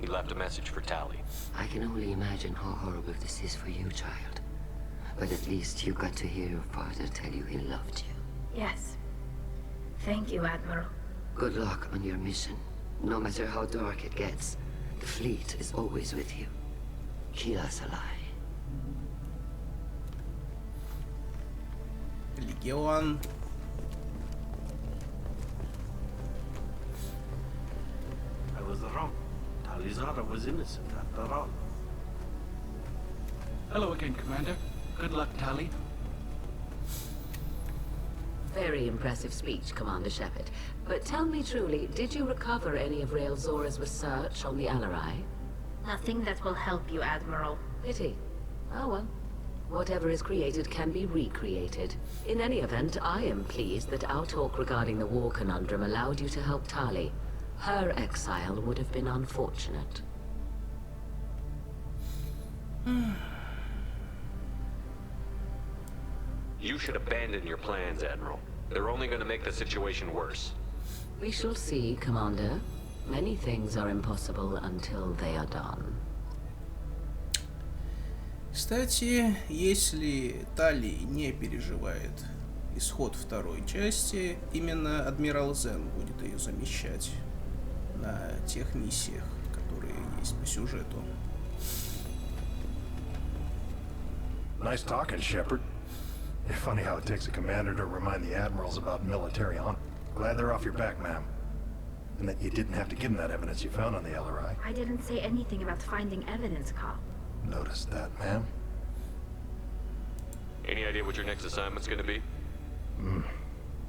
He left a message for Tali. I can only imagine how horrible this is for you, child. But at least you got to hear your father tell you he loved you. Yes. Thank you, Admiral. Good luck on your mission. No matter how dark it gets, the fleet is always with you. Keep us alive. Легион. I was wrong. Tali Zora was innocent after all. Hello again, Commander. Good luck, Tali. Very impressive speech, Commander Shepard. But tell me truly, did you recover any of Rael Zora's research on the Alarai? Nothing that will help you, Admiral. Pity. Oh well. Whatever is created can be recreated. In any event, I am pleased that our talk regarding the war conundrum allowed you to help Tali. Her exile would have been unfortunate. You should abandon your plans, Admiral. They're only going to make the situation worse. We shall see, Commander. Many things are impossible until they are done. Кстати, если Тали не переживает исход второй части, именно Адмирал Зен будет ее замещать на тех миссиях, которые есть по сюжету. Nice talking, Shepard. Funny how it takes a commander to remind the admirals about military honor. Glad they're off your back, ma'am. And that you didn't have to give them that evidence you found on the LRI. I didn't say anything about finding evidence, Carl. Noticed that, ma'am. Any idea what your next assignment's going to be? I'm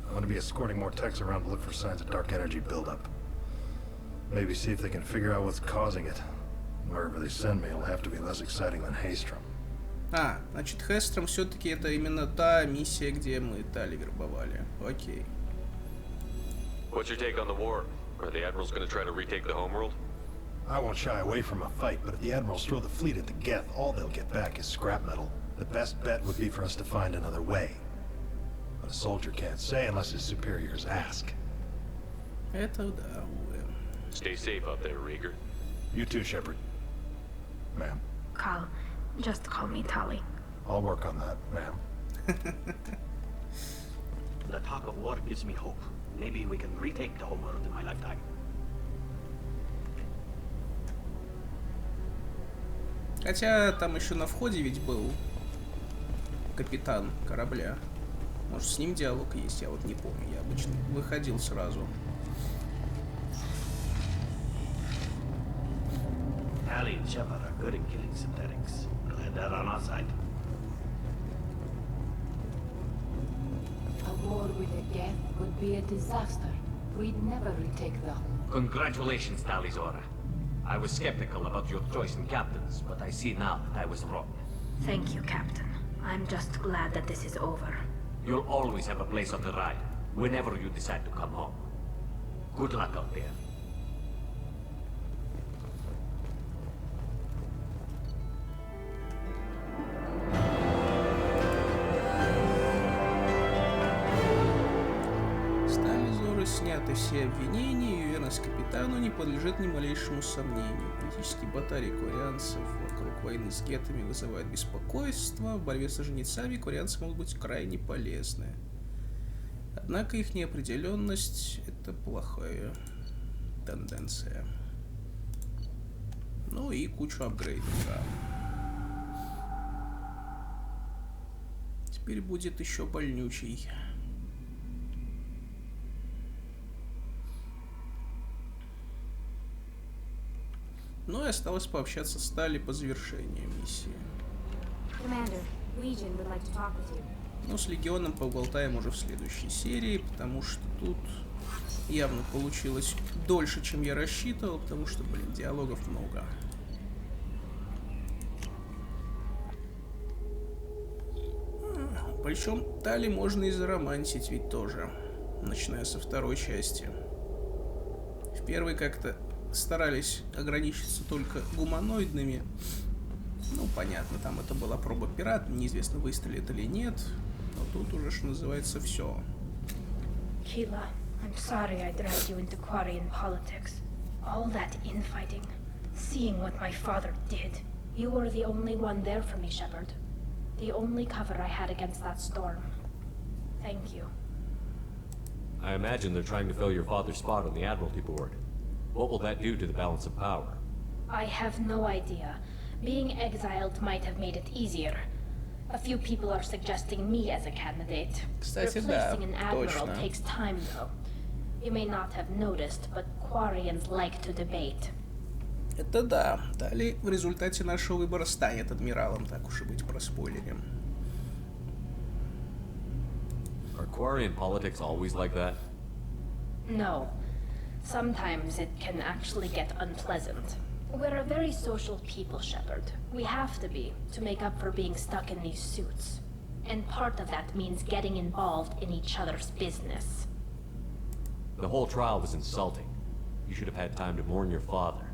going to be escorting more techs around to look for signs of dark energy buildup. Maybe see if they can figure out what's causing it. Wherever they send me, it'll have to be less exciting than Haystrom. А, значит, Хестром все-таки это именно та миссия, где мы Тали вербовали. Окей. What's your take on the war? Are the admirals going to try to retake the homeworld? I won't shy away from a fight, but if the admirals throw the fleet at the Geth, all they'll get back is scrap metal. The best bet would be for us to find another way. But a soldier can't say unless his superiors ask. Это да, увы. Stay safe up there, Rieger. You too, Shepard. Ma'am. Carl, just call me Tali. I'll work on that, ma'am. The talk of war gives me hope. Maybe we can retake the homeworld in my lifetime. Хотя там еще на входе ведь был капитан корабля. Может, с ним диалог есть, я вот не помню. Я обычно выходил сразу. Tali and Shepard are good at killing synthetics. We'll have that on our side. A war with the Geth would be a disaster. We'd never retake the... Congratulations, Tali Zora. I was skeptical about your choice in captains, but I see now that I was wrong. Thank you, Captain. I'm just glad that this is over. You'll always have a place on the ride, whenever you decide to come home. Good luck out there. Сняты все обвинения, и верность капитану не подлежит ни малейшему сомнению. Политический батарей кварианцев вокруг войны с гетами вызывает беспокойство. В борьбе с жнецами кварианцы могут быть крайне полезны. Однако их неопределенность — это плохая тенденция. Ну и кучу апгрейдов, да. Теперь будет еще больнючий. Ну и осталось пообщаться с Тали по завершению миссии. Ну, с Легионом поболтаем уже в следующей серии, потому что тут явно получилось дольше, чем я рассчитывал, потому что, блин, диалогов много. Причем Тали можно и заромантить ведь тоже, начиная со второй части. В первой как-то старались ограничиться только гуманоидными. Ну, понятно, там это была проба пират, неизвестно, выстрелит или нет. Но тут уже, что называется, все. Keela, I'm sorry I dragged you into Quarian politics. All that infighting, seeing what my father did. You were the only one there for me, Shepard. The only cover I had against that storm. Thank you. I imagine they're trying to fill your father's spot on the Admiralty board. What will that do to the balance of power? I have no idea. Being exiled might have made it easier. A few people are suggesting me as a candidate. Кстати, Replacing an admiral точно. takes time, though. You may not have noticed, but Quarians like to debate. Это да. Тали в результате нашего выбора станет адмиралом, так уж и быть, проспойлерим. Are Quarian politics always like that? No. Sometimes it can actually get unpleasant. We're a very social people, Shepard. We have to be, to make up for being stuck in these suits. And part of that means getting involved in each other's business. The whole trial was insulting. You should have had time to mourn your father.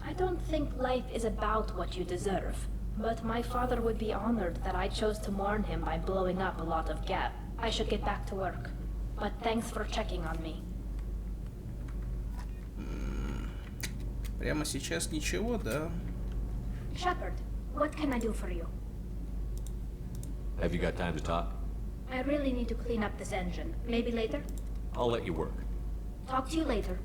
I don't think life is about what you deserve. But my father would be honored that I chose to mourn him by blowing up a lot of gas. I should get back to work. But thanks for checking on me. Прямо сейчас ничего, да? Shepard, what can I do for you? Have you got time to talk? I really need to clean up this engine. Maybe later? I'll let you work. Talk to you later.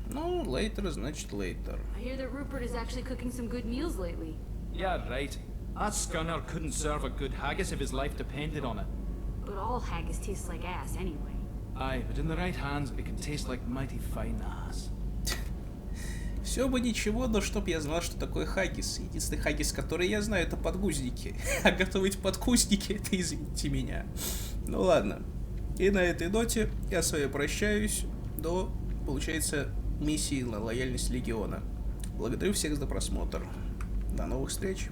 Ну, later значит later. I hear that Rupert is actually cooking some good meals lately. Yeah, right. That scunner couldn't serve a good haggis if his life depended on it. But all haggis tastes like ass anyway. Aye, but in the right hands, it can taste like mighty fine ass. Все бы ничего, но чтоб я знал, что такое хаггис. Единственный хаггис, который я знаю, это подгузники. А готовить подгузники, это извините меня. Ну ладно. И на этой ноте я с вами прощаюсь до, получается, миссии на лояльность Легиона. Благодарю всех за просмотр. До новых встреч.